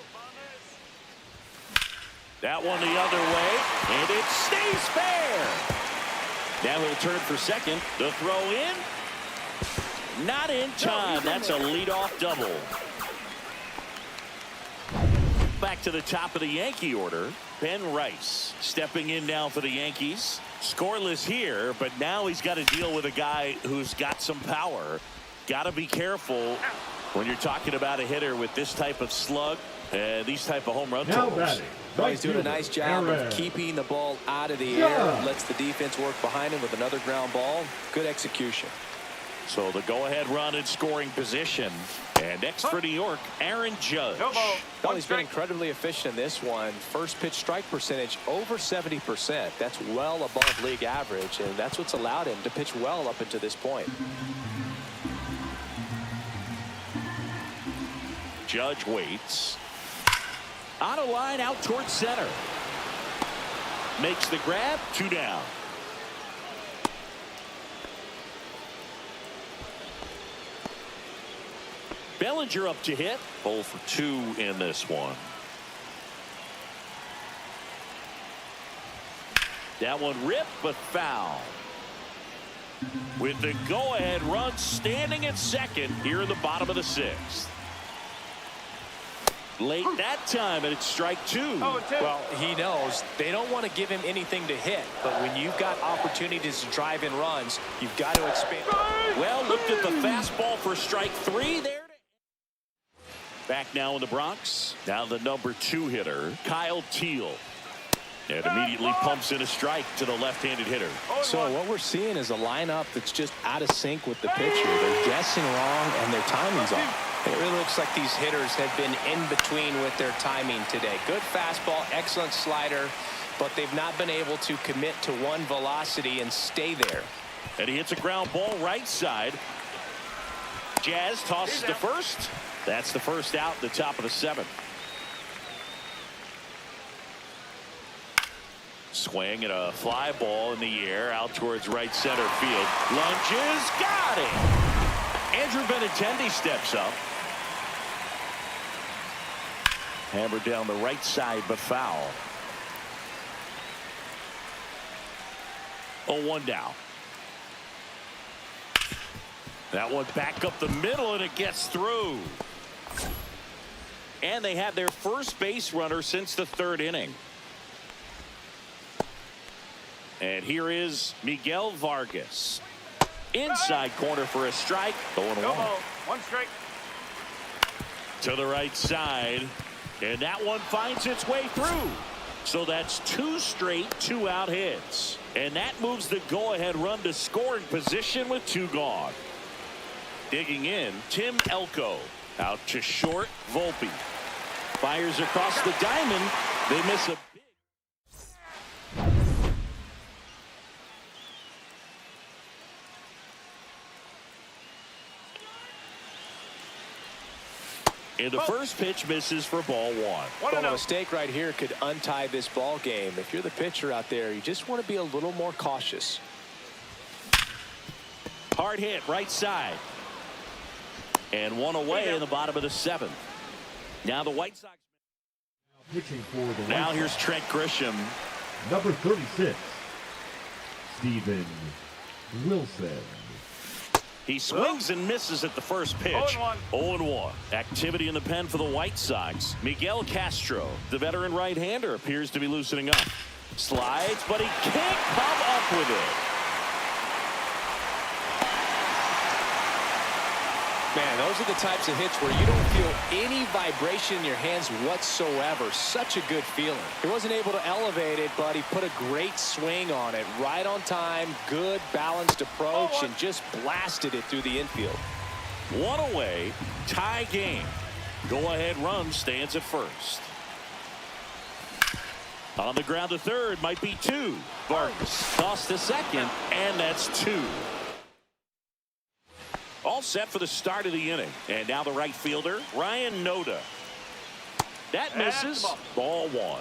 That one the other way, and it stays fair. Now he'll turn for second. The throw in. Not in time. That's a leadoff double. Back to the top of the Yankee order. Ben Rice stepping in now for the Yankees. Scoreless here, but now he's got to deal with a guy who's got some power. Got to be careful when you're talking about a hitter with this type of slug and these type of home run totals. Well, he's doing a nice job of keeping the ball out of the air. Lets the defense work behind him with another ground ball. Good execution. So the go-ahead run in scoring position. And next for New York, Aaron Judge. Well, he's been incredibly efficient in this one. First pitch strike percentage over 70%. That's well above league average, and that's what's allowed him to pitch well up until this point. Judge waits. On a line out towards center. Makes the grab. 2 down. Bellinger up to hit. 0 for 2 in this one. That one ripped but foul. With the go-ahead run standing at second here in the bottom of the 6th. Late that time, and it's strike 2. Well, he knows they don't want to give him anything to hit, but when you've got opportunities to drive in runs, you've got to expand. Well, looked at the fastball for strike 3 there. Back now in the Bronx. Now the number 2 hitter, Kyle Teel. And immediately pumps in a strike to the left-handed hitter. So what we're seeing is a lineup that's just out of sync with the pitcher. They're guessing wrong, and their timing's off. It really looks like these hitters have been in between with their timing today. Good fastball, excellent slider, but they've not been able to commit to one velocity and stay there. And he hits a ground ball right side. Jazz tosses to first. That's the first out, the top of the 7th. Swing and a fly ball in the air out towards right center field. Lunges, got it. Andrew Benintendi steps up. Hammered down the right side, but foul. 0-1 down. That one back up the middle, and it gets through. And they have their first base runner since the 3rd inning. And here is Miguel Vargas. Inside corner for a strike. 0-1. 1 strike. To the right side. And that one finds its way through. So that's 2 straight 2-out hits. And that moves the go-ahead run to scoring position with 2 gone. Digging in, Tim Elko. Out to short, Volpe. Fires across the diamond. They miss a big. And the first pitch misses for ball 1. Well, a mistake right here could untie this ball game. If you're the pitcher out there, you just want to be a little more cautious. Hard hit, right side. And one away in the bottom of the 7th. Now the White Sox. Pitching for the Now White here's Sox, Trent Grisham. number 36, Steven Wilson. He swings and misses at the first pitch. 0-1. Activity in the pen for the White Sox. Miguel Castro, the veteran right-hander, appears to be loosening up. Slides, but he can't come up with it. Man, those are the types of hits where you don't feel any vibration in your hands whatsoever. Such a good feeling. He wasn't able to elevate it, but he put a great swing on it. Right on time, good balanced approach, and just blasted it through the infield. 1 away, tie game. Go-ahead run stands at first. On the ground to third, might be 2. Vargas tossed to second, and that's 2. All set for the start of the inning. And now the right fielder, Ryan Noda. That misses. Ball 1.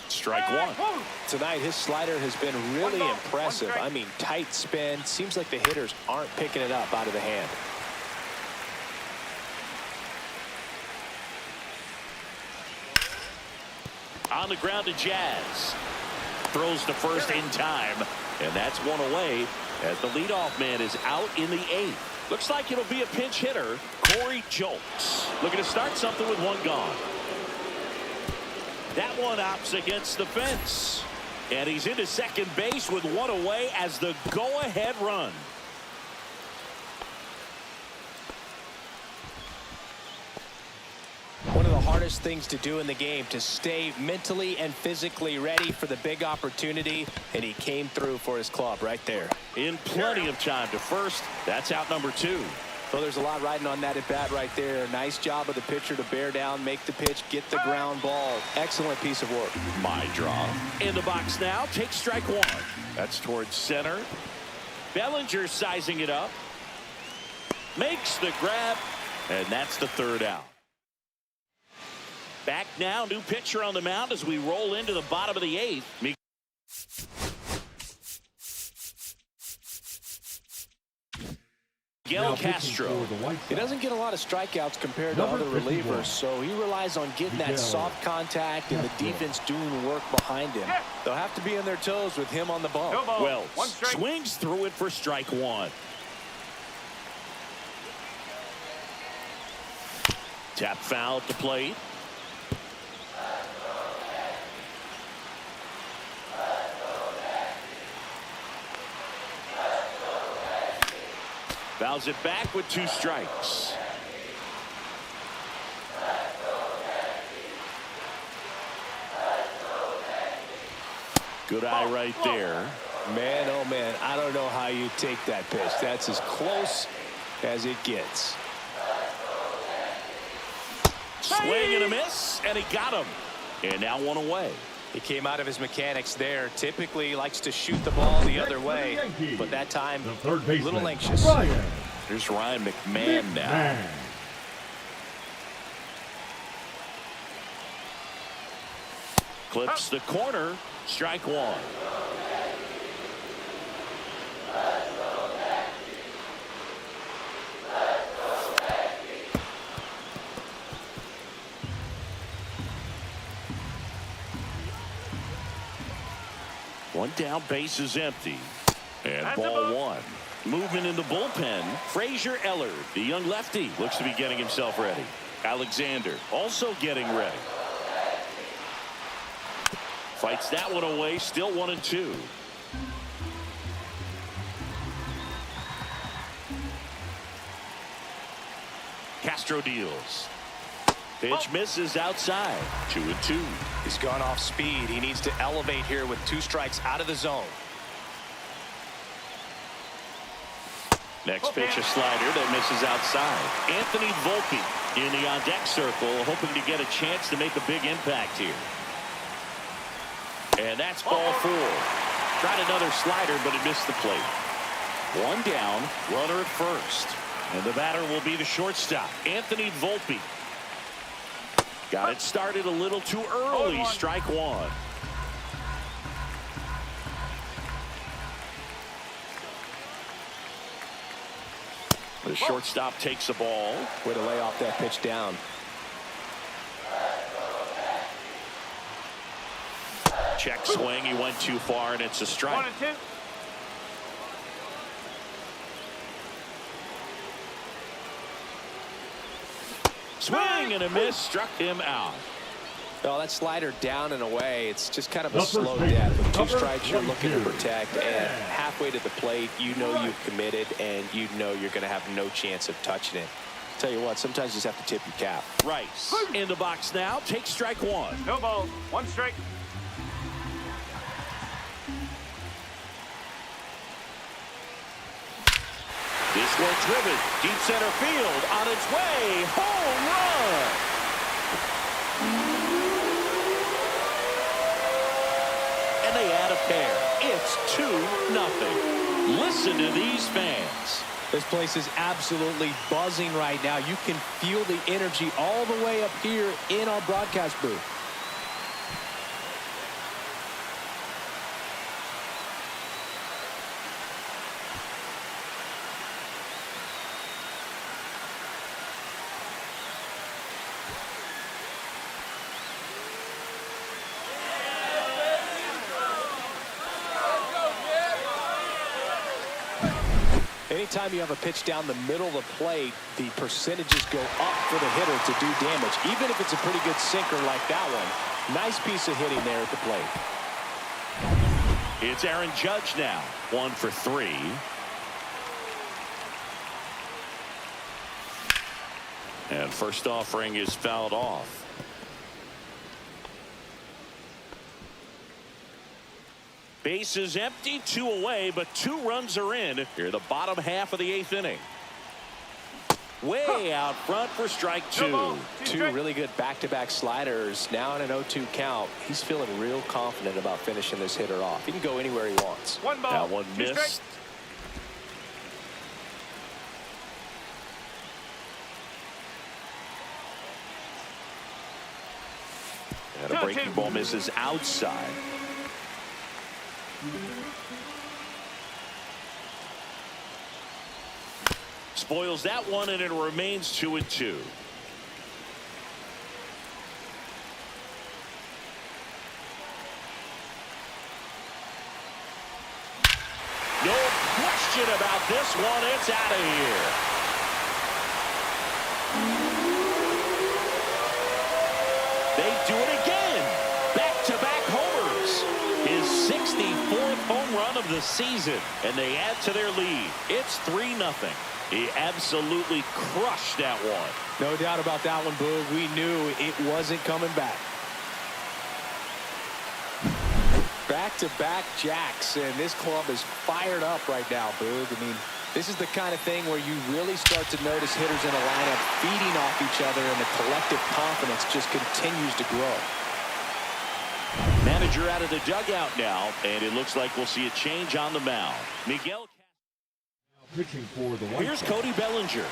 Strike 1. Tonight, his slider has been really impressive. I mean, tight spin. Seems like the hitters aren't picking it up out of the hand. on the ground to Jazz. Throws to first in time, and that's one away as the leadoff man is out in the 8th. Looks like it'll be a pinch hitter, Corey Jolks, looking to start something with one gone. That one opts against the fence, and he's into second base with one away as the go-ahead run. One of the hardest things to do in the game, to stay mentally and physically ready for the big opportunity, and he came through for his club right there. In plenty of time to first. That's out number 2. Well, there's a lot riding on that at bat right there. Nice job of the pitcher to bear down, make the pitch, get the ground ball. Excellent piece of work. Meidroth in the box now, takes strike 1. That's towards center. Bellinger sizing it up, makes the grab, and that's the 3rd out. Back now, new pitcher on the mound as we roll into the bottom of the 8th. Miguel Castro. He doesn't get a lot of strikeouts compared to other relievers, so he relies on getting that soft contact and the defense doing work behind him. They'll have to be on their toes with him on the bump. Wells swings through it for strike 1. Tap foul at the plate. Fouls it back with 2 strikes. Good eye right there. Man, oh man, I don't know how you take that pitch. That's as close as it gets. Swing and a miss, and he got him. And now one away. He came out of his mechanics there. Typically likes to shoot the ball the other way, but that time a little anxious. Here's Ryan McMahon now. Clips the corner, strike 1. One down, base is empty. And ball 1. Movement in the bullpen. Frazier Ellard, the young lefty, looks to be getting himself ready. Alexander also getting ready. Fights that one away, still 1-2. Castro deals. Pitch misses outside. 2-2. He's gone off speed. He needs to elevate here with 2 strikes out of the zone. Next pitch, a slider that misses outside. Anthony Volpe in the on-deck circle, hoping to get a chance to make a big impact here. And that's ball 4. Tried another slider, but it missed the plate. 1 down, runner at first. And the batter will be the shortstop, Anthony Volpe. Got it started a little too early. Strike 1. The shortstop takes the ball. Way to lay off that pitch down. Check swing. He went too far, and it's a strike. 1-2. Swing and a miss, struck him out. Well, that slider down and away, it's just kind of a slow death. With 2 strikes, you're looking to protect, and halfway to the plate, you know you've committed, and you know you're going to have no chance of touching it. Tell you what, sometimes you just have to tip your cap. Rice in the box now, takes strike 1. No balls. 1 strike. This one driven deep center field, on its way, home run. And they add a pair. It's 2-0. Listen to these fans. This place is absolutely buzzing right now. You can feel the energy all the way up here in our broadcast booth. Anytime you have a pitch down the middle of the plate, the percentages go up for the hitter to do damage, even if it's a pretty good sinker like that one. Nice piece of hitting there at the plate. It's Aaron Judge now, 1 for 3. And first offering is fouled off. Base is empty, 2 away, but 2 runs are in here, the bottom half of the 8th inning. Way out front for strike 2. 2 really good back-to-back sliders. Now in an 0-2 count. He's feeling real confident about finishing this hitter off. He can go anywhere he wants. 1 ball. That one 2 missed. strikes. And a breaking ball misses outside. Spoils that one, and it remains 2-2. No question about this one. It's out of here. They do it again. Back-to-back homers. His 64th home run of the season, and they add to their lead. It's 3-0. He absolutely crushed that one. No doubt about that one, Boog. We knew it wasn't coming back. Back-to-back jacks, and this club is fired up right now, Boog. I mean, this is the kind of thing where you really start to notice hitters in a lineup feeding off each other, and the collective confidence just continues to grow. Manager out of the dugout now, and it looks like we'll see a change on the mound. Miguel Pitching for the White Here's Sox. Cody Bellinger.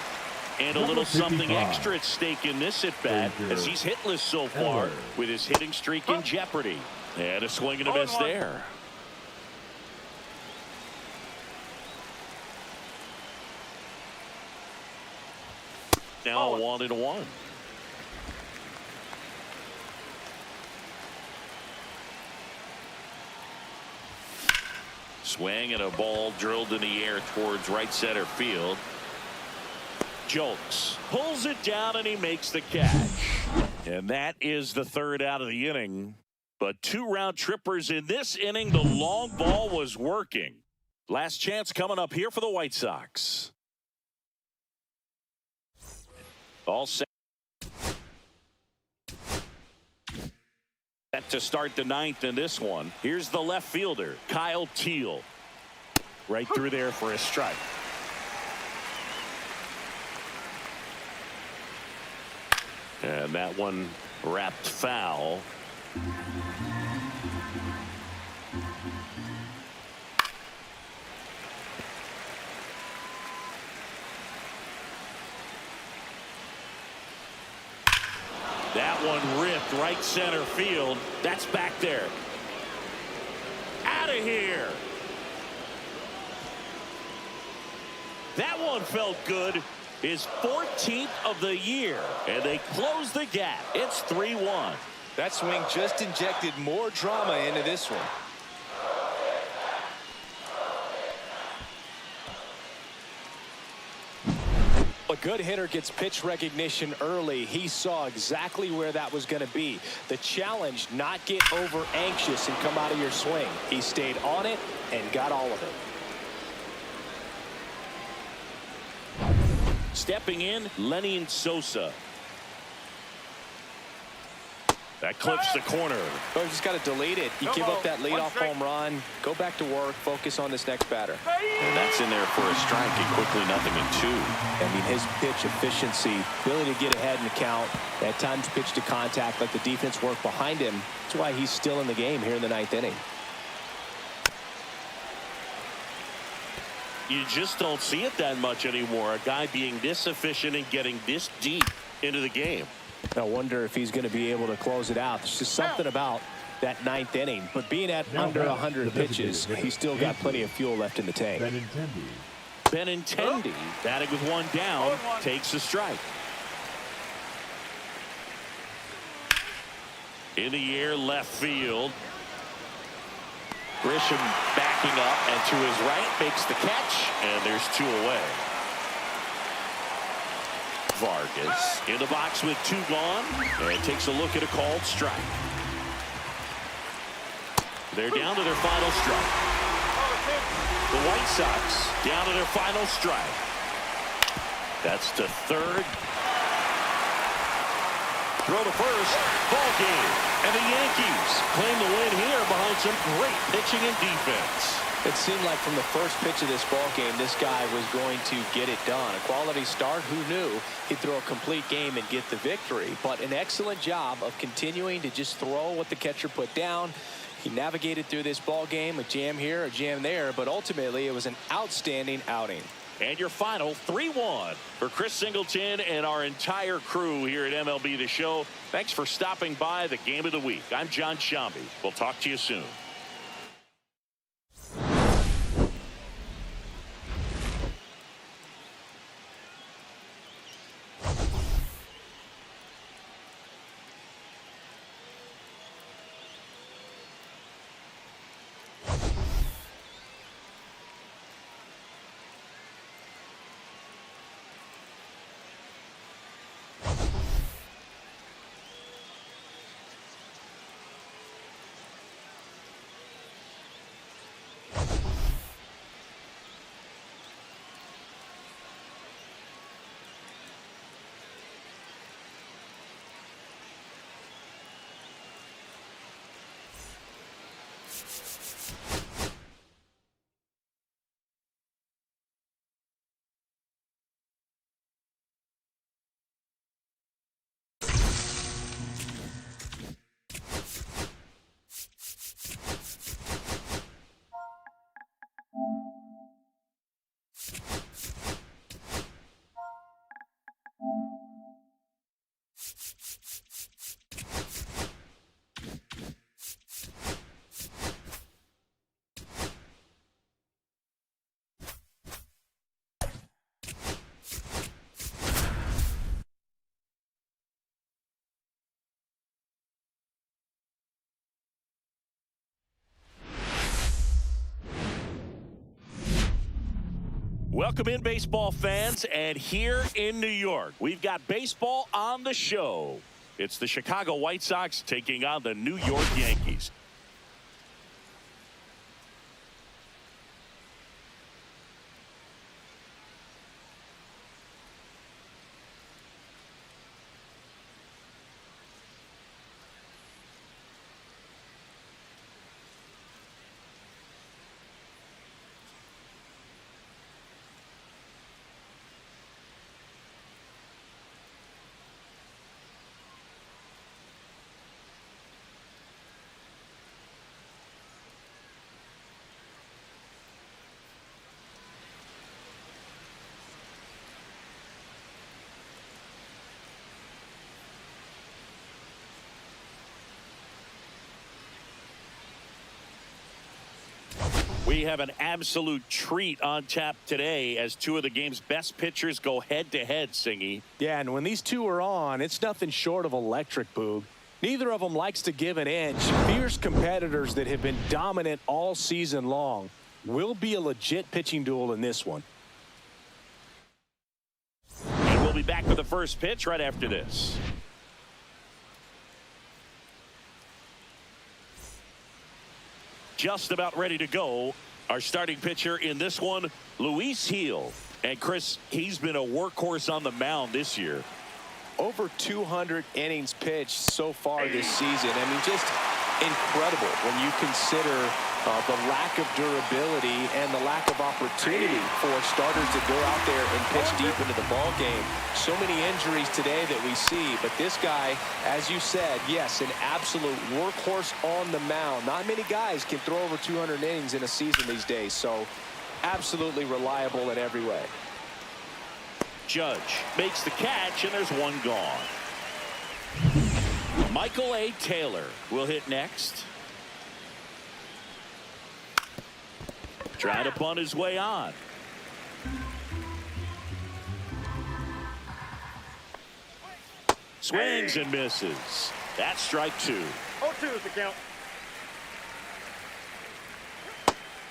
And a Number little something 55. extra at stake in this at-bat as he's hitless so far with his hitting streak in jeopardy. And a swing and a miss there. Now 1-1. Swing and a ball drilled in the air towards right center field. Jolks pulls it down and he makes the catch. And that is the 3rd out of the inning. But 2 round trippers in this inning. The long ball was working. Last chance coming up here for the White Sox. All set to start the 9th in this one. Here's the left fielder, Kyle Teel. Right through there for a strike. And that one wrapped foul. That one ripped right center field. That's back there. Out of here. That one felt good. His 14th of the year. And they close the gap. It's 3-1. That swing just injected more drama into this one. A good hitter gets pitch recognition early. He saw exactly where that was going to be. The challenge, not get over anxious and come out of your swing. He stayed on it and got all of it. Stepping in, Lenyn Sosa. That clips the corner. Oh, you just got to delete it. You give up that leadoff home run. Go back to work. Focus on this next batter. And that's in there for a strike, and quickly 0-2. I mean, his pitch efficiency, ability to get ahead in the count, at times pitch to contact, let the defense work behind him. That's why he's still in the game here in the 9th inning. You just don't see it that much anymore. A guy being this efficient and getting this deep into the game. I wonder if he's going to be able to close it out. There's just something about that 9th inning. But being at under 100 pitches, he's still got plenty of fuel left in the tank. Benintendi, batting with one down, takes a strike. In the air, left field. Grisham backing up, and to his right makes the catch, and there's 2 away. Vargas in the box with 2 gone, and takes a look at a called strike. They're down to their final strike. The White Sox down to their final strike. That's to third. Throw to first. Ball game. And the Yankees claim the win here behind some great pitching and defense. It seemed like from the first pitch of this ball game, this guy was going to get it done. A quality start. Who knew he'd throw a complete game and get the victory? But an excellent job of continuing to just throw what the catcher put down. He navigated through this ball game, a jam here, a jam there, but ultimately it was an outstanding outing. And your final 3-1 for Chris Singleton and our entire crew here at MLB The Show. Thanks for stopping by the Game of the Week. I'm John Shambi. We'll talk to you soon. Welcome in, baseball fans, and here in New York, we've got baseball on the show. It's the Chicago White Sox taking on the New York Yankees. We have an absolute treat on tap today as 2 of the game's best pitchers go head-to-head, Singy. Yeah, and when these 2 are on, it's nothing short of electric, Boog. Neither of them likes to give an inch. Fierce competitors that have been dominant all season long. Will be a legit pitching duel in this one. And we'll be back with the first pitch right after this. Just about ready to go. Our starting pitcher in this one, Luis Gil. And Chris, he's been a workhorse on the mound this year. Over 200 innings pitched so far this season. I mean, just incredible when you consider the lack of durability and the lack of opportunity for starters to go out there and pitch deep into the ball game. So many injuries today that we see, but this guy, as you said, yes, an absolute workhorse on the mound. Not many guys can throw over 200 innings in a season these days, so absolutely reliable in every way. Judge makes the catch, and there's 1 gone. Michael A. Taylor will hit next. Trying to bunt his way on. Swings and misses. That's strike 2. 0-2 is the count.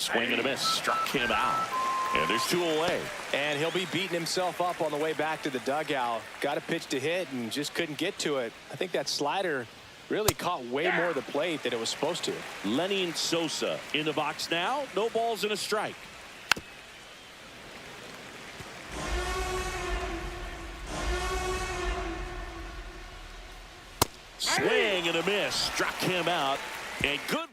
Swing and a miss. Struck him out. And there's 2 away. And he'll be beating himself up on the way back to the dugout. Got a pitch to hit and just couldn't get to it. I think that slider really caught way more of the plate than it was supposed to. Lenyn Sosa in the box now. No balls and a strike. Swing and a miss. Struck him out. And good work.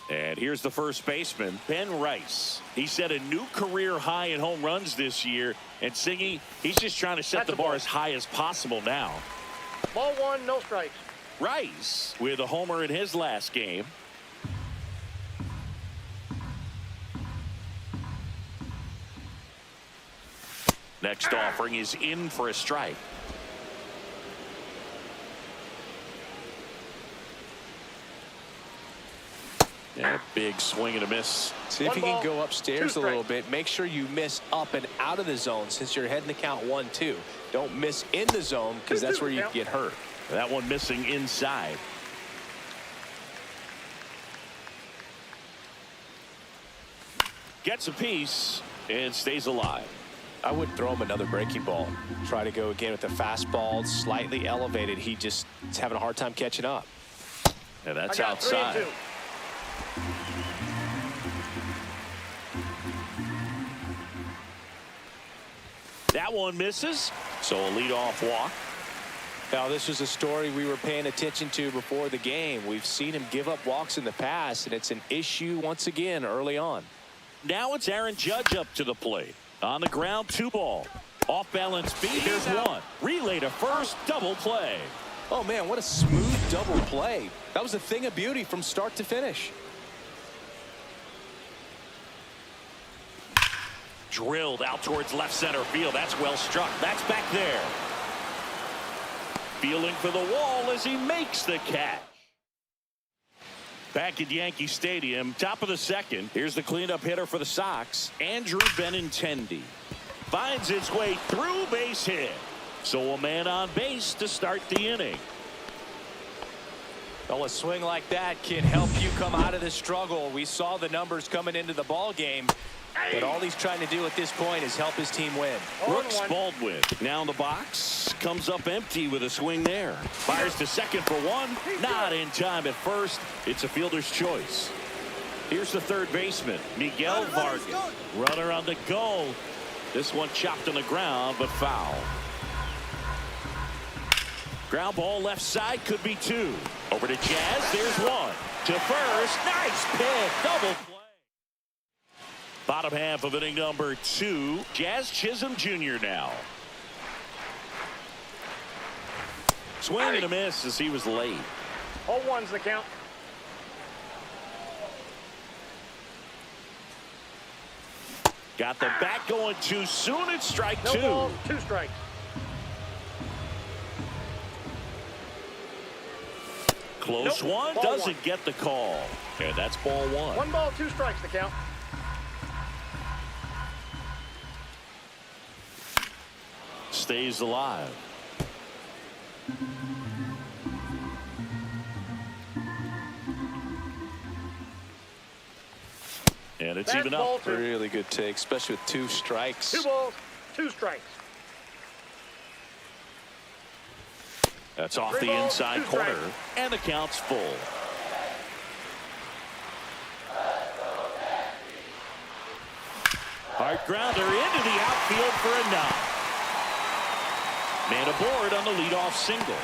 And here's the first baseman, Ben Rice. He set a new career high in home runs this year. And Singy, he's just trying to set the bar as high as possible now. Ball 1, no strikes. Rice with a homer in his last game. Next offering is in for a strike. And a big swing and a miss. See if you can go upstairs a little bit. Make sure you miss up and out of the zone since you're heading to count 1-2. Don't miss in the zone because that's where you get hurt. That one missing inside. Gets a piece and stays alive. I would throw him another breaking ball. Try to go again with the fastball slightly elevated. He just is having a hard time catching up. And that's outside. That one misses, so a leadoff walk. Now, this was a story we were paying attention to before the game. We've seen him give up walks in the past, and it's an issue once again early on. Now it's Aaron Judge up to the plate. On the ground, 2 ball. Off balance B, here's 1. Relay to first, double play. Oh, man, what a smooth double play. That was a thing of beauty from start to finish. Drilled out towards left center field. That's well struck. That's back there. Feeling for the wall as he makes the catch. Back at Yankee Stadium, top of the second. Here's the cleanup hitter for the Sox, Andrew Benintendi. Finds its way through, base hit. So a man on base to start the inning. Well, a swing like that can help you come out of the struggle. We saw the numbers coming into the ball game, but all he's trying to do at this point is help his team win. Brooks Baldwin now in the box, comes up empty with a swing there. Fires to second for 1. Not in time at first. It's a fielder's choice. Here's the third baseman, Miguel Vargas. Runner on the go. This one chopped on the ground, but foul. Ground ball left side, could be 2. Over to Jazz, there's 1. To first, nice pick, double play. Bottom half of inning number 2. Jazz Chisholm Jr. now. Swing and a miss as he was late. 0-1's the count. Got the bat going too soon. It's strike 2. No balls, 2 strikes. Close one, doesn't get the call. And that's ball 1. 1 ball, 2 strikes the count. Stays alive. And it's even up. Ball 2. Really good take, especially with 2 strikes. 2 balls, 2 strikes. That's off 3 the balls, inside 2 corner, strikes. and the count's full. Hard grounder into the outfield for a knock. Man aboard on the leadoff single.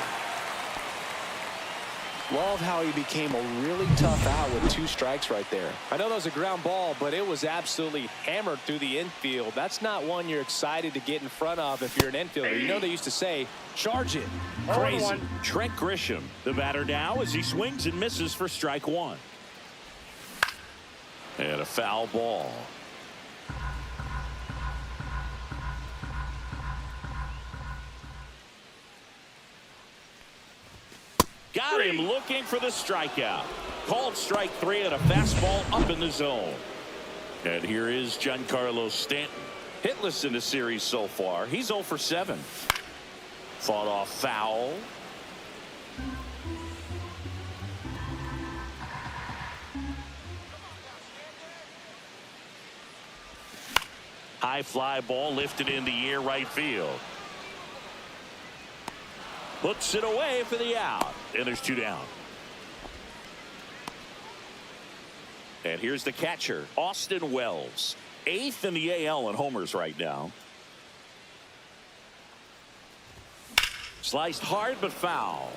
Love how he became a really tough out with 2 strikes right there. I know that was a ground ball, but it was absolutely hammered through the infield. That's not one you're excited to get in front of if you're an infielder. You know they used to say, charge it. Crazy. Trent Grisham, the batter now, as he swings and misses for strike 1. And a foul ball. Got him looking for the strikeout. Called strike 3 and a fastball up in the zone. And here is Giancarlo Stanton. Hitless in the series so far. He's 0 for 7. Fought off foul. High fly ball lifted in the air right field. Puts it away for the out. And there's 2 down. And here's the catcher, Austin Wells. 8th in the AL in homers right now. Sliced hard but foul.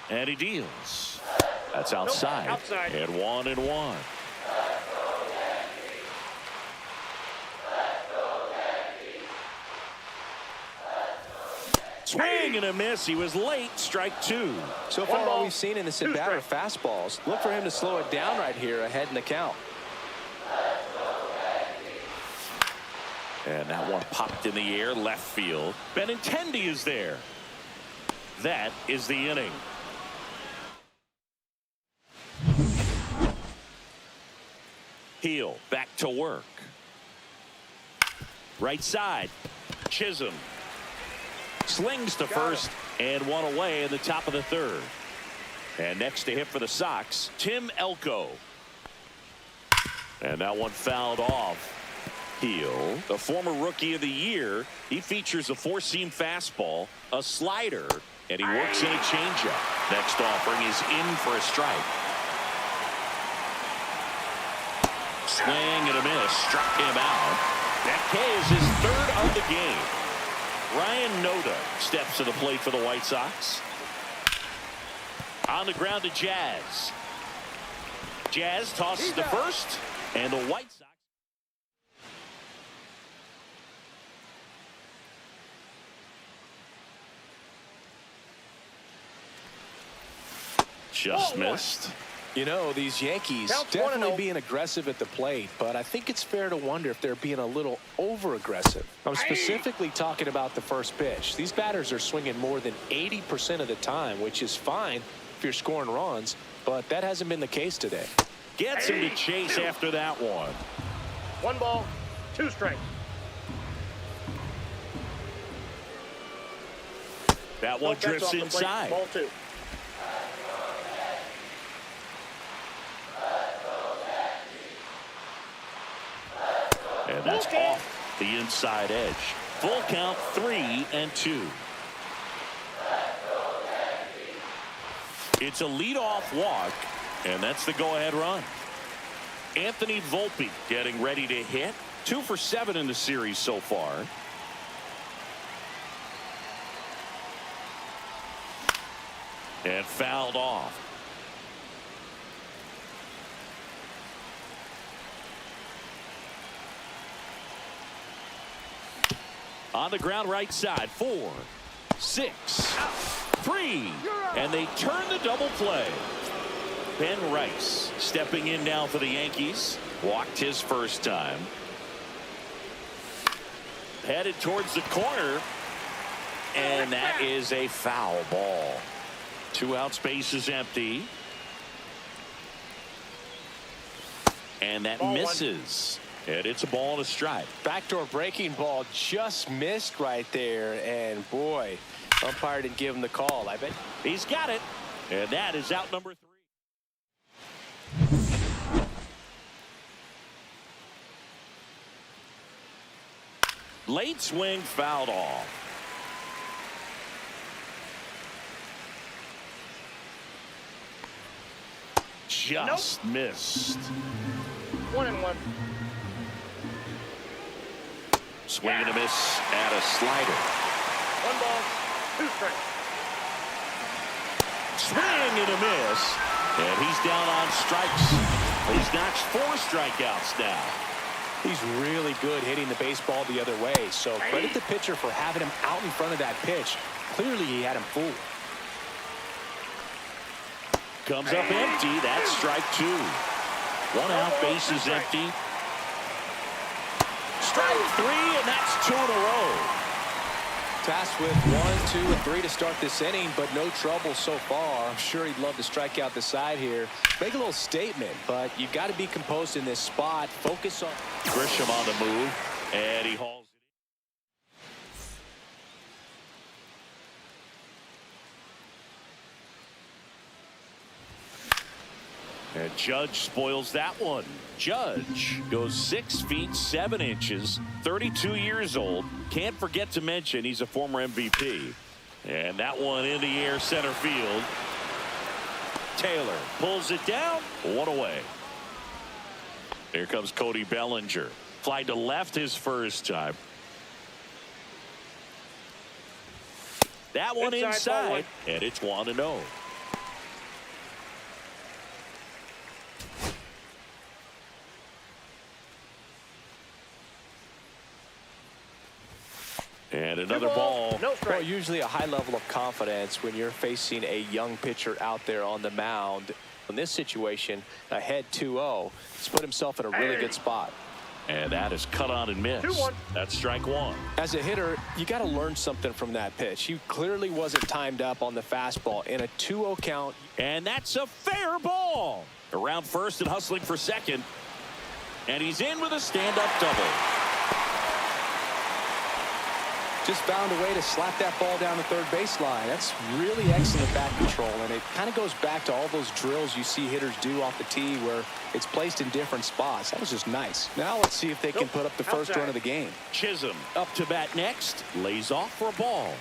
And he deals. That's outside. Nope, outside. And 1-1. Swing and a miss. He was late. Strike 2. So far, all we've seen in this at-bat are fastballs. Look for him to slow it down right here ahead in the count. And that one popped in the air left field. Benintendi is there. That is the inning. Heel back to work. Right side. Chisholm slings to first and 1 away in the top of the 3rd. And next to hit for the Sox, Tim Elko. And that one fouled off. Heel, the former Rookie of the Year, he features a 4-seam fastball, a slider, and he works in a changeup. Next offering is in for a strike. Swing and a miss, struck him out. That K is his 3rd of the game. Ryan Noda steps to the plate for the White Sox. On the ground to Jazz. Jazz tosses to first, and the White Sox. Just missed. You know, these Yankees definitely being aggressive at the plate, but I think it's fair to wonder if they're being a little over-aggressive. I'm specifically talking about the first pitch. These batters are swinging more than 80% of the time, which is fine if you're scoring runs, but that hasn't been the case today. Gets him to chase after that one. 1 ball, 2 strikes. That one drifts Off the plate. inside. Ball 2. And that's off the inside edge. Full count, 3-2. It's a leadoff walk, and that's the go-ahead run. Anthony Volpe getting ready to hit. 2 for 7 in the series so far. And fouled off. On the ground right side, 4, 6, 3, and they turn the double play. Ben Rice stepping in now for the Yankees. Walked his first time. Headed towards the corner, and that is a foul ball. 2 out, space is empty. And that misses. And it's a ball and a strike. Backdoor breaking ball just missed right there, and boy, umpire didn't give him the call. I bet he's got it, and that is out number 3. Late swing fouled off. Just missed. 1-1. Swing and a miss at a slider. 1 ball, 2 strikes. Swing and a miss. And he's down on strikes. He's notched 4 strikeouts now. he's really good hitting the baseball the other way. So credit the pitcher for having him out in front of that pitch. Clearly he had him fooled. Comes up empty. That's strike 2. 1 out, base is empty. Strike 3, and that's 2 in a row. Tasked with 1, 2, and 3 to start this inning, but no trouble so far. I'm sure he'd love to strike out the side here. Make a little statement, but you've got to be composed in this spot. Focus on Grisham on the move, and he hauls it. And Judge spoils that one. Judge goes 6 feet 7 inches, 32 years old. Can't forget to mention he's a former MVP. And that one in the air center field. Taylor pulls it down. One away. Here comes Cody Bellinger. Fly to left his first time. That one inside, and it's 1-0. And another ball. No strike. Well, usually a high level of confidence when you're facing a young pitcher out there on the mound. In this situation, ahead 2-0, he's put himself in a really good spot. And that is cut on and missed. 2-1. That's strike one. As a hitter, you got to learn something from that pitch. He clearly wasn't timed up on the fastball. In a 2-0 count. And that's a fair ball. Around first and hustling for second. And he's in with a stand-up double. Just found a way to slap that ball down the third baseline. That's really excellent bat control, and it kind of goes back to all those drills you see hitters do off the tee where it's placed in different spots. That was just nice. Now let's see if they can put up the first run of the game. Chisholm up to bat next. Lays off for a ball.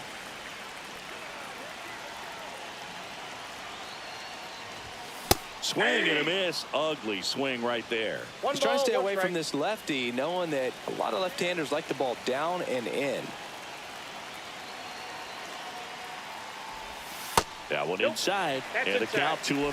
Swing and a miss. Ugly swing right there. He's trying to stay away from this lefty, knowing that a lot of left-handers like the ball down and in. That one inside, and the count 2-1. 3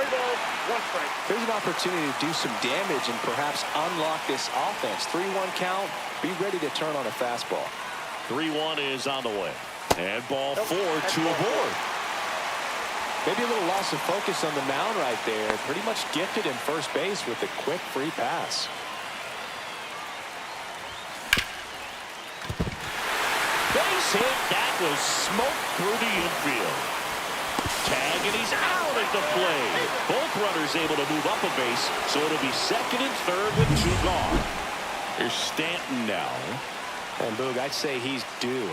balls, 1 strike. Here's an opportunity to do some damage and perhaps unlock this offense. 3-1 count. Be ready to turn on a fastball. 3-1 is on the way. And ball 4, 2 aboard. Maybe a little loss of focus on the mound right there. Pretty much gifted in first base with a quick free pass. Base hit. That was smoke through the infield. Tag, and he's out at the plate. Both runners able to move up a base, so it'll be second and third with 2 gone. Here's Stanton now. And Boog, I'd say he's due.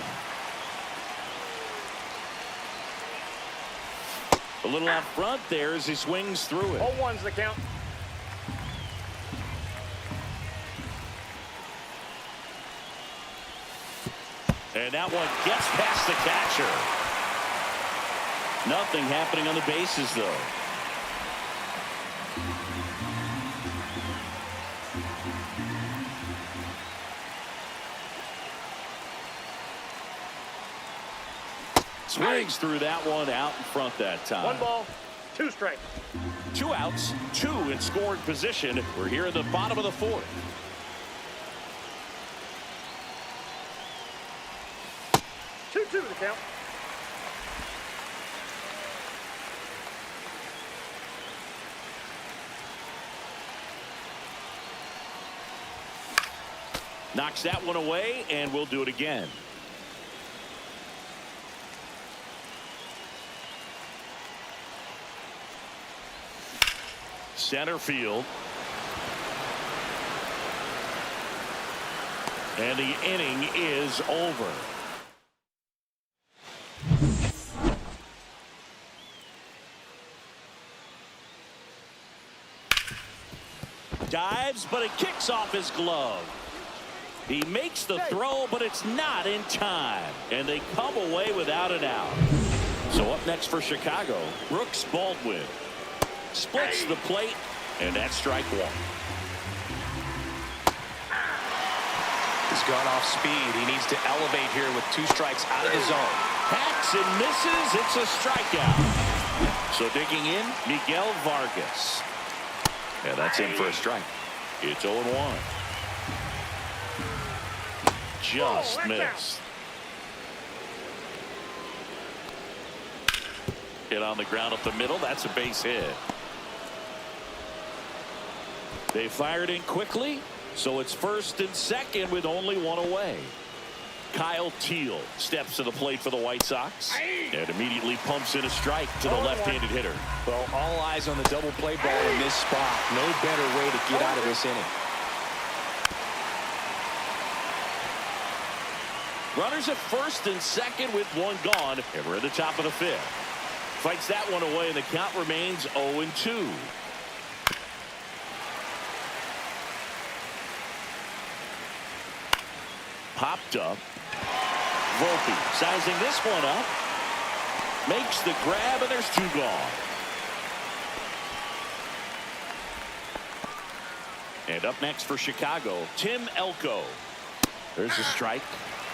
A little out front there as he swings through it. 0-1's the count. And that one gets past the catcher. Nothing happening on the bases, though. Swings through that one out in front that time. 1 ball, 2 strikes. 2 outs, 2 in scoring position. We're here in the bottom of the 4th. Two the count. Knocks that one away, and we'll do it again. Center field. And the inning is over. Dives, but it kicks off his glove. He makes the throw, but it's not in time. And they come away without an out. So up next for Chicago, Brooks Baldwin. Splits the plate, and that's strike 1. He's gone off speed. He needs to elevate here with 2 strikes out of the zone. Hacks and misses. It's a strikeout. So digging in, Miguel Vargas. Yeah, that's in for a strike. It's 0-1. Just missed. Hit on the ground up the middle. That's a base hit. They fired in quickly, so it's first and second with only 1 away. Kyle Teel steps to the plate for the White Sox and immediately pumps in a strike to the left-handed hitter. Well, all eyes on the double play ball in this spot. No better way to get out of this inning. Runners at first and second with one gone, and we're at the top of the fifth. Fights that one away, and the count remains 0-2. Popped up. Volpe sizing this one up. Makes the grab, and there's two gone. And up next for Chicago, Tim Elko. There's a strike.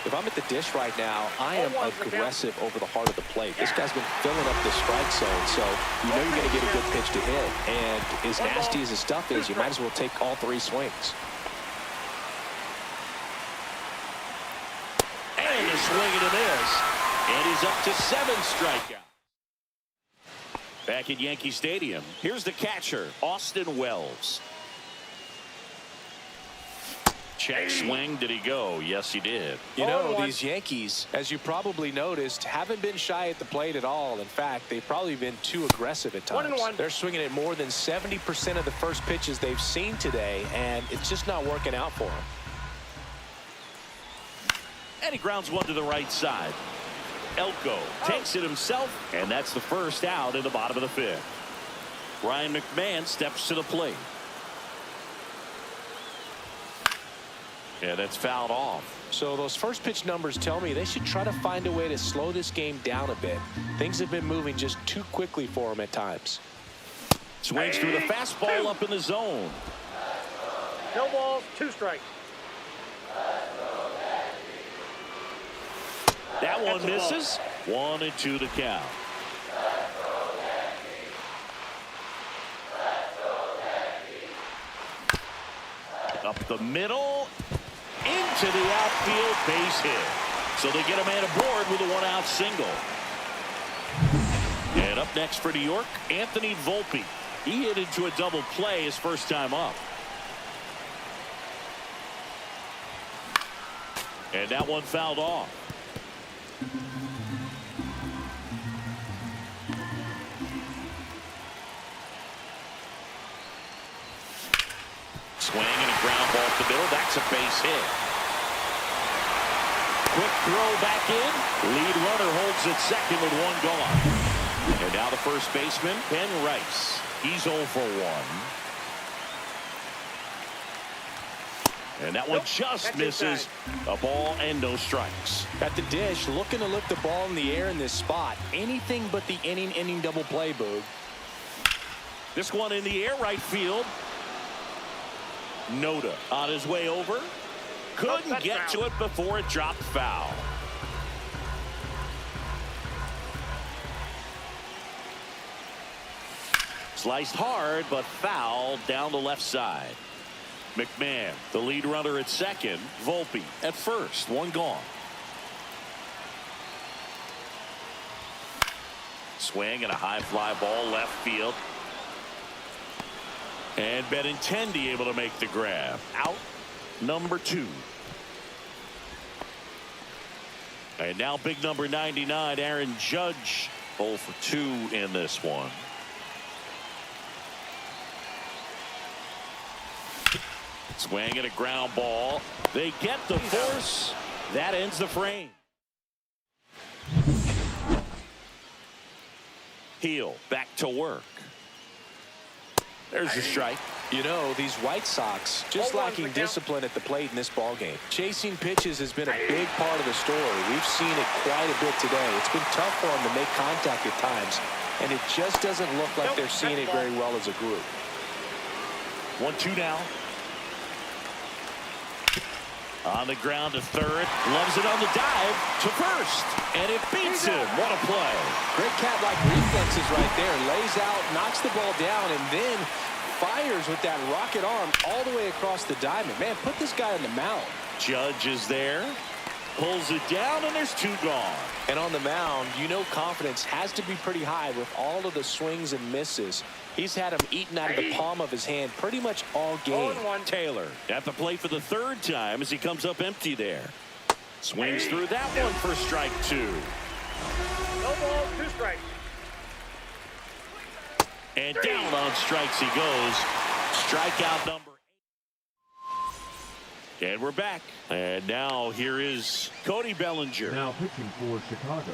If I'm at the dish right now, I am aggressive over the heart of the plate. This guy's been filling up the strike zone, so you know you're going to get a good pitch to hit. And as nasty as his stuff is, you might as well take all three swings. And a swing and a miss. And he's up to 7 strikeouts. Back at Yankee Stadium, here's the catcher, Austin Wells. Check swing. Did he go? Yes, he did. You know, these Yankees, as you probably noticed, haven't been shy at the plate at all. In fact, they've probably been too aggressive at times. They're swinging at more than 70% of the first pitches they've seen today, and it's just not working out for them. And he grounds one to the right side. Elko takes it himself, and that's the first out in the bottom of the fifth. Ryan McMahon steps to the plate. Yeah, that's fouled off. So those first pitch numbers tell me they should try to find a way to slow this game down a bit. Things have been moving just too quickly for them at times. Swings through the fastball up in the zone. No balls, 2 strikes. That one misses. 1-2 to count. Up the middle. Into the outfield, base hit. So they get a man aboard with a 1-out single. And up next for New York, Anthony Volpe. He hit into a double play his first time up. And that one fouled off. Swing and a ground ball up the middle. That's a base hit. Quick throw back in. Lead runner holds at second with one gone. And now the first baseman, Ben Rice. He's 0 for 1. And that one just misses. A ball and no strikes. At the dish, looking to lift the ball in the air in this spot. Anything but the inning double play, Boog. This one in the air, right field. Noda on his way over. Couldn't get to it before it dropped foul. Sliced hard, but foul down the left side. McMahon, the lead runner at second. Volpe at first. One gone. Swing and a high fly ball left field. And Benintendi able to make the grab. Out number 2. And now big number 99, Aaron Judge, 0 for 2 in this one. Swing and a ground ball. They get the force. That ends the frame. Heel back to work. There's a strike. You know, these White Sox just lacking discipline at the plate in this ballgame. Chasing pitches has been a big part of the story. We've seen it quite a bit today. It's been tough for them to make contact at times, and it just doesn't look like they're seeing it very well as a group. 1-2 now. On the ground to third. Loves it on the dive to first. And it beats him. What a play. Great cat-like reflexes right there. Lays out, knocks the ball down, and then fires with that rocket arm all the way across the diamond. Man, put this guy on the mound. Judge is there. Pulls it down, and there's 2 gone. And on the mound, you know confidence has to be pretty high with all of the swings and misses. He's had them eaten out of the palm of his hand pretty much all game. Taylor at the plate for the 3rd time as he comes up empty there. Swings through that one for strike 2. No balls, 2 strikes. And down on strikes he goes. Strikeout number 8. And we're back. And now here is Cody Bellinger. Now pitching for Chicago.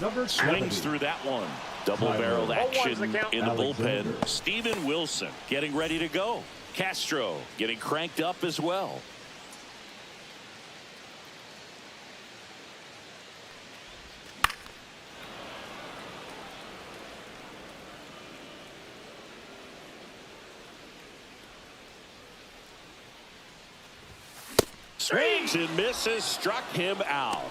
Number Swings 70. through that one. Double-barreled action the count. in the Alexander. bullpen. Steven Wilson getting ready to go. Castro getting cranked up as well. Swings and misses, struck him out.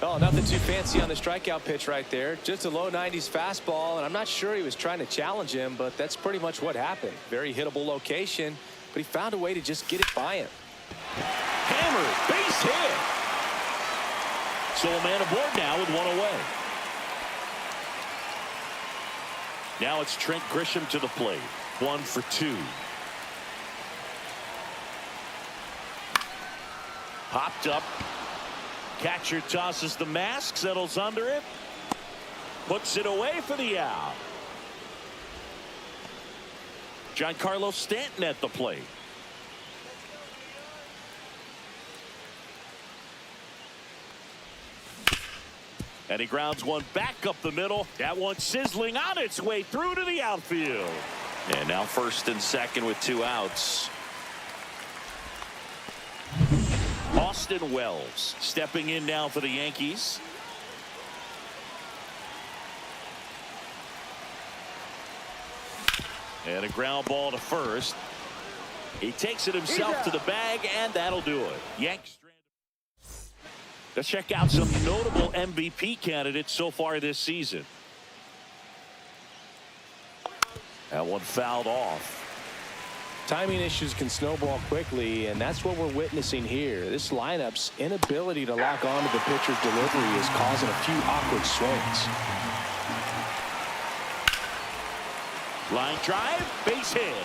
Oh, nothing too fancy on the strikeout pitch right there. Just a low 90s fastball, and I'm not sure he was trying to challenge him, but that's pretty much what happened. Very hittable location, but he found a way to just get it by him. Hammered, base hit. So a man aboard now with one away. Now it's Trent Grisham to the plate. 1 for 2. Popped up. Catcher tosses the mask, settles under it, puts it away for the out. Giancarlo Stanton at the plate. And he grounds one back up the middle. That one sizzling on its way through to the outfield. And now first and second with 2 outs. Austin Wells stepping in now for the Yankees. And a ground ball to first. He takes it himself to the bag, and that'll do it. Yanks. Let's check out some notable MVP candidates so far this season. That one fouled off. Timing issues can snowball quickly, and that's what we're witnessing here. This lineup's inability to lock onto the pitcher's delivery is causing a few awkward swings. Line drive, base hit.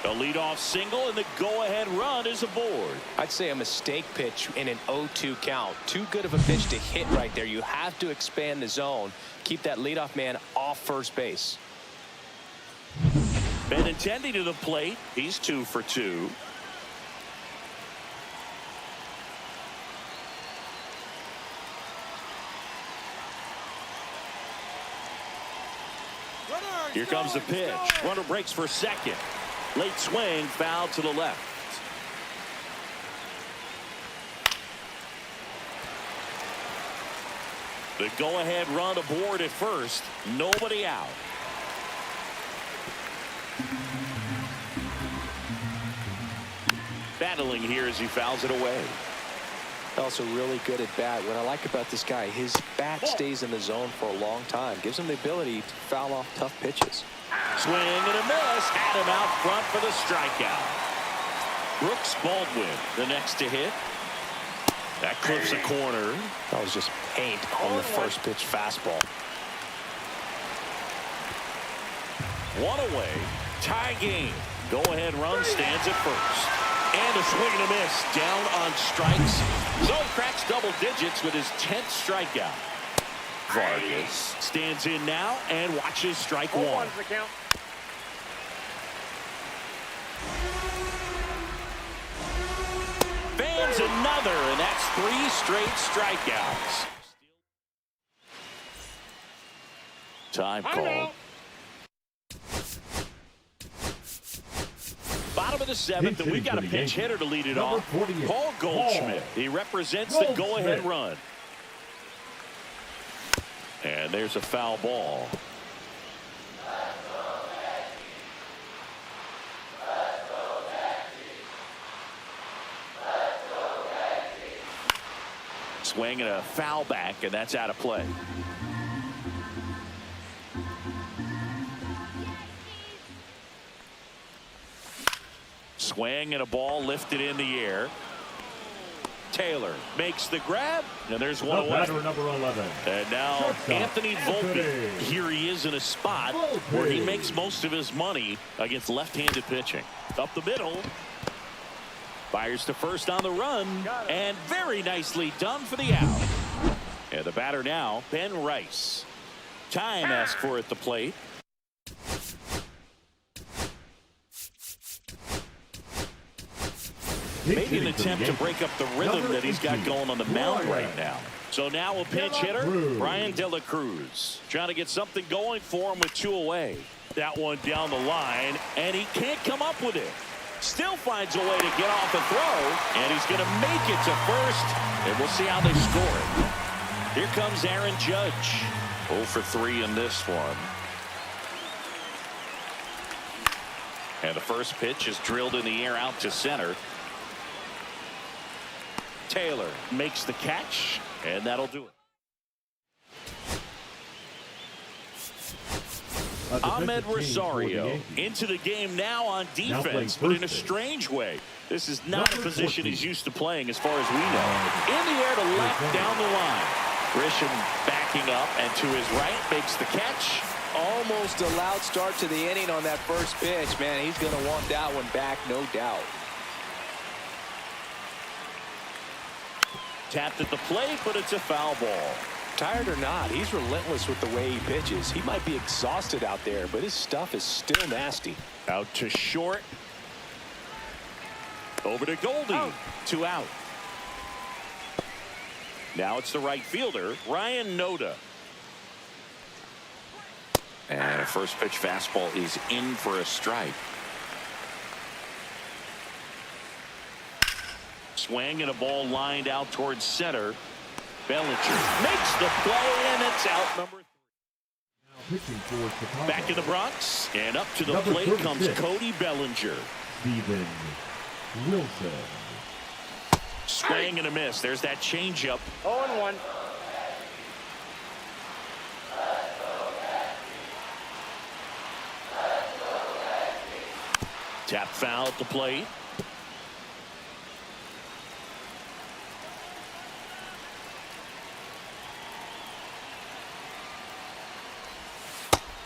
A leadoff single, and the go-ahead run is aboard. I'd say a mistake pitch in an 0-2 count. Too good of a pitch to hit right there. You have to expand the zone. Keep that leadoff man off first base. Benintendi to the plate. He's 2 for 2. Here comes the pitch. Runner breaks for second. Late swing, foul to the left. The go-ahead run aboard at first. Nobody out. Battling here as he fouls it away. Also really good at bat. What I like about this guy, his bat stays in the zone for a long time. Gives him the ability to foul off tough pitches. Swing and a miss. Had him out front for the strikeout. Brooks Baldwin, the next to hit. That clips a corner. That was just paint on the first pitch fastball. One away. Tie game. Go-ahead run stands at first. And a swing and a miss. Down on strikes. So he cracks double digits with his 10th strikeout. Vargas stands in now and watches strike one. The count. Fans another, and that's 3 straight strikeouts. Time call. Bottom of the 7th, and we've got a pinch hitter to lead it off. Paul Goldschmidt. He represents the go-ahead run. And there's a foul ball. Swing and a foul back, and that's out of play. Swing and a ball lifted in the air. Taylor makes the grab, and there's one away. Batter number 11. And now Anthony Volpe. Here he is in a spot where he makes most of his money against left-handed pitching. Up the middle. Fires to first on the run, and very nicely done for the out. And the batter now, Ben Rice. Time asked for at the plate. Maybe an attempt to break up the rhythm that he's got going on the mound right now. So now a pinch hitter, Brian De La Cruz, trying to get something going for him with 2 away. That one down the line, and he can't come up with it. Still finds a way to get off the throw, and he's going to make it to first, and we'll see how they score it. Here comes Aaron Judge. 0 for 3 in this one. And the first pitch is drilled in the air out to center. Taylor makes the catch, and that'll do it. Ahmed Rosario into the game now on defense, but in a strange way. This is not a position he's used to playing as far as we know. In the air to left down the line. Grisham backing up, and to his right makes the catch. Almost a loud start to the inning on that first pitch. Man, he's going to want that one back, no doubt. Tapped at the plate, but it's a foul ball. Tired or not, he's relentless with the way he pitches. He might be exhausted out there, but his stuff is still nasty. Out to short. Over to Goldie. 2 out. Now it's the right fielder, Ryan Noda. And a first pitch fastball is in for a strike. Swing and a ball lined out towards center. Bellinger makes the play, and it's out number 3. Back in the Bronx, and up to the plate comes Cody Bellinger. Steven Wilson. Swing and a miss. There's that changeup. 0-1. Tap foul at the plate.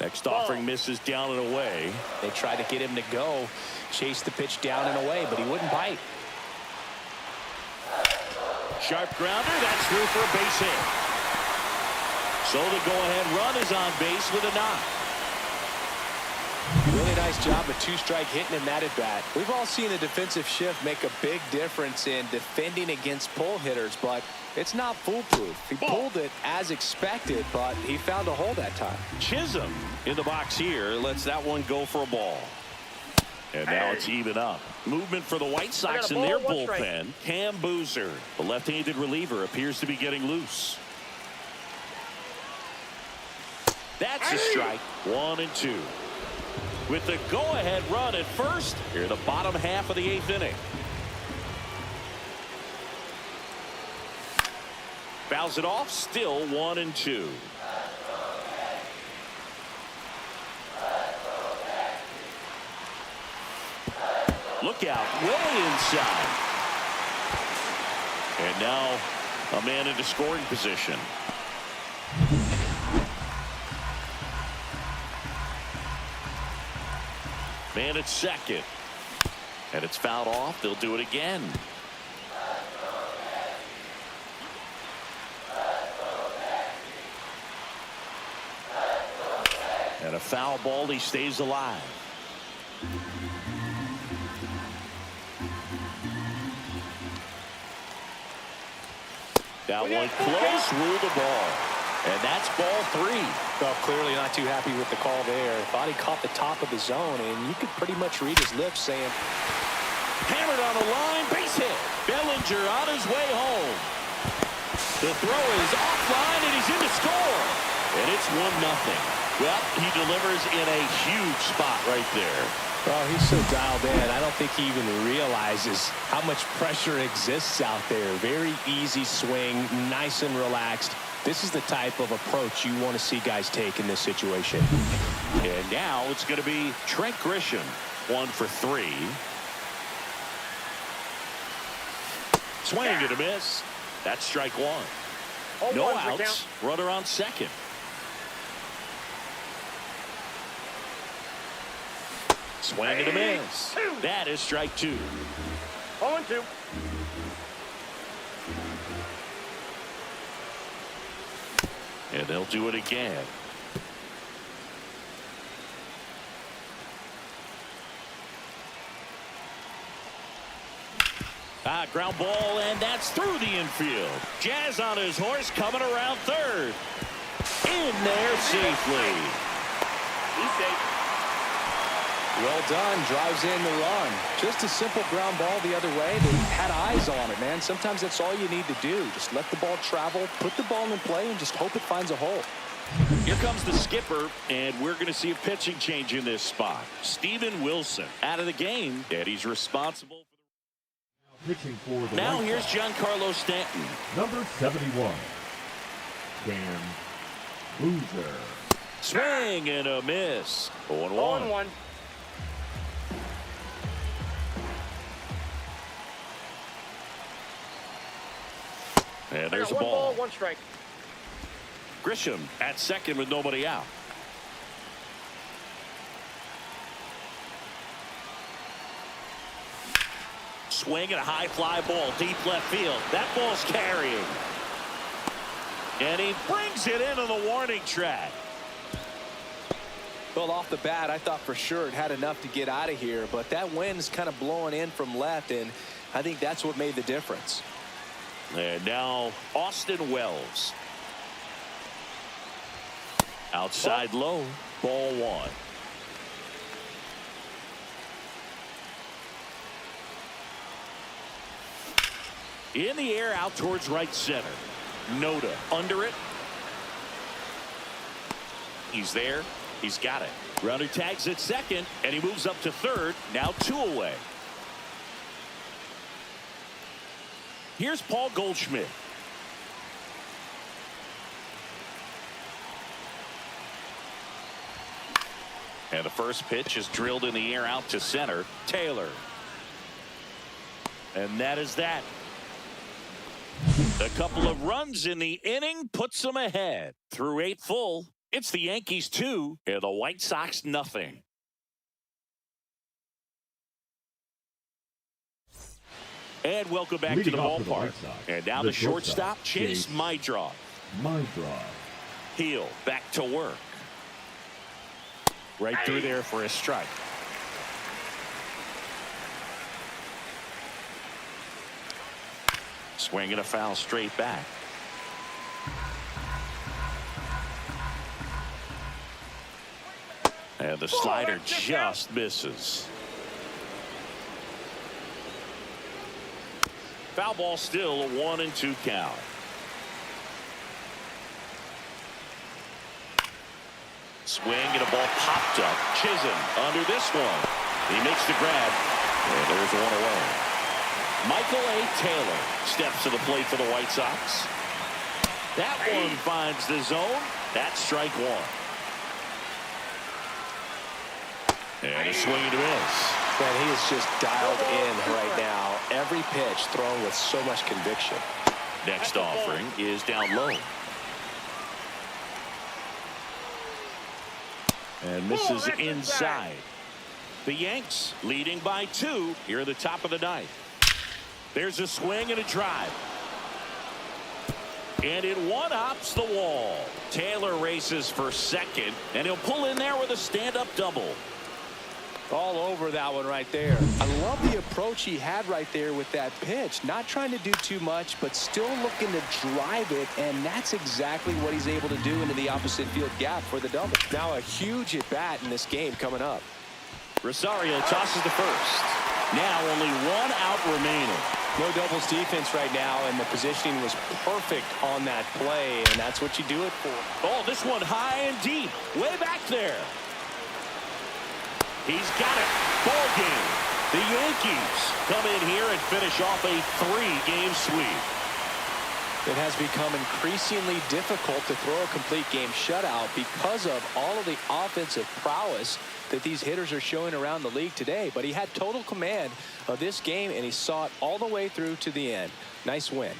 Next offering misses down and away. They tried to get him to go, chase the pitch down and away, but he wouldn't bite. Sharp grounder, that's through for a base hit. So the go-ahead run is on base with a knock. Really nice job of 2-strike hitting him that at bat. We've all seen a defensive shift make a big difference in defending against pull hitters, but it's not foolproof. He pulled it as expected, but he found a hole that time. Chisholm in the box here lets that one go for a ball. And now it's even up. Movement for the White Sox in their bullpen. Cam Boozer, the left-handed reliever, appears to be getting loose. That's a strike. 1-2. With the go-ahead run at first, here in the bottom half of the 8th inning. Fouls it off, still 1-2. Look out, way inside. And now a man into scoring position. Man at second. And it's fouled off. They'll do it again. And a foul ball. He stays alive. That one close, ruled the ball. And that's ball 3. Well, clearly not too happy with the call there. Thought he caught the top of the zone, and you could pretty much read his lips saying, hammered on the line, base hit. Bellinger on his way home. The throw is offline, and he's in to score. And it's 1-0. Well, he delivers in a huge spot right there. Well, he's so dialed in. I don't think he even realizes how much pressure exists out there. Very easy swing, nice and relaxed. This is the type of approach you want to see guys take in this situation. And now it's going to be Trent Grisham, 1 for 3. Swing and a miss. That's strike 1. No outs. Runner on second. Swing and a miss. That is strike 2. 0-2. And they'll do it again. Ground ball, and that's through the infield. Jazz on his horse, coming around third. In there safely. He's safe. Well done. Drives in the run. Just a simple ground ball the other way. They had eyes on it, man. Sometimes that's all you need to do. Just let the ball travel, put the ball in play, and just hope it finds a hole. Here comes the skipper, and we're going to see a pitching change in this spot. Steven Wilson out of the game, and he's responsible. Pitching for the Now White here's Sox, Giancarlo Stanton. number 71, Cam Boozer. Swing and a miss. 0-1. 0-1. And there's a One ball. ball, one strike. Grisham at second with nobody out. Swing and a high fly ball deep left field. That ball's carrying. And he brings it into the warning track. Well, off the bat, I thought for sure it had enough to get out of here, but that wind's kind of blowing in from left, and I think that's what made the difference. And now Austin Wells. Outside low, ball one. In the air out towards right center. Noda under it. He's there. He's got it. Runner tags at second, and he moves up to third. Now 2 away. Here's Paul Goldschmidt. And the first pitch is drilled in the air out to center. Taylor. And that is that. A couple of runs in the inning puts them ahead. Through 8 full, it's the Yankees 2 and the White Sox nothing. And welcome back to the ballpark. And now the shortstop, Chase Meidroth. Heel back to work. Right through there for a strike. Swing and a foul straight back. And the slider just misses. Foul ball still, a 1-2 count. Swing and a ball popped up. Chisholm under this one. He makes the grab. And there's one away. Michael A. Taylor steps to the plate for the White Sox. That one finds the zone. That's strike one. And a swing and a miss. Man, he is just dialed in right now. Every pitch thrown with so much conviction. Next offering is down low. And misses inside. The Yanks leading by 2 here at the top of the 9th. There's a swing and a drive. And it one-ups the wall. Taylor races for second, and he'll pull in there with a stand-up double. All over that one right there. I love the approach he had right there with that pitch. Not trying to do too much, but still looking to drive it, and that's exactly what he's able to do into the opposite field gap for the double. Now a huge at-bat in this game coming up. Rosario tosses the first. Now only 1 out remaining. No doubles defense right now, and the positioning was perfect on that play, and that's what you do it for. Oh, this one high and deep. Way back there. He's got it. Ball game. The Yankees come in here and finish off a 3-game sweep. It has become increasingly difficult to throw a complete game shutout because of all of the offensive prowess that these hitters are showing around the league today. But he had total command of this game, and he saw it all the way through to the end. Nice win.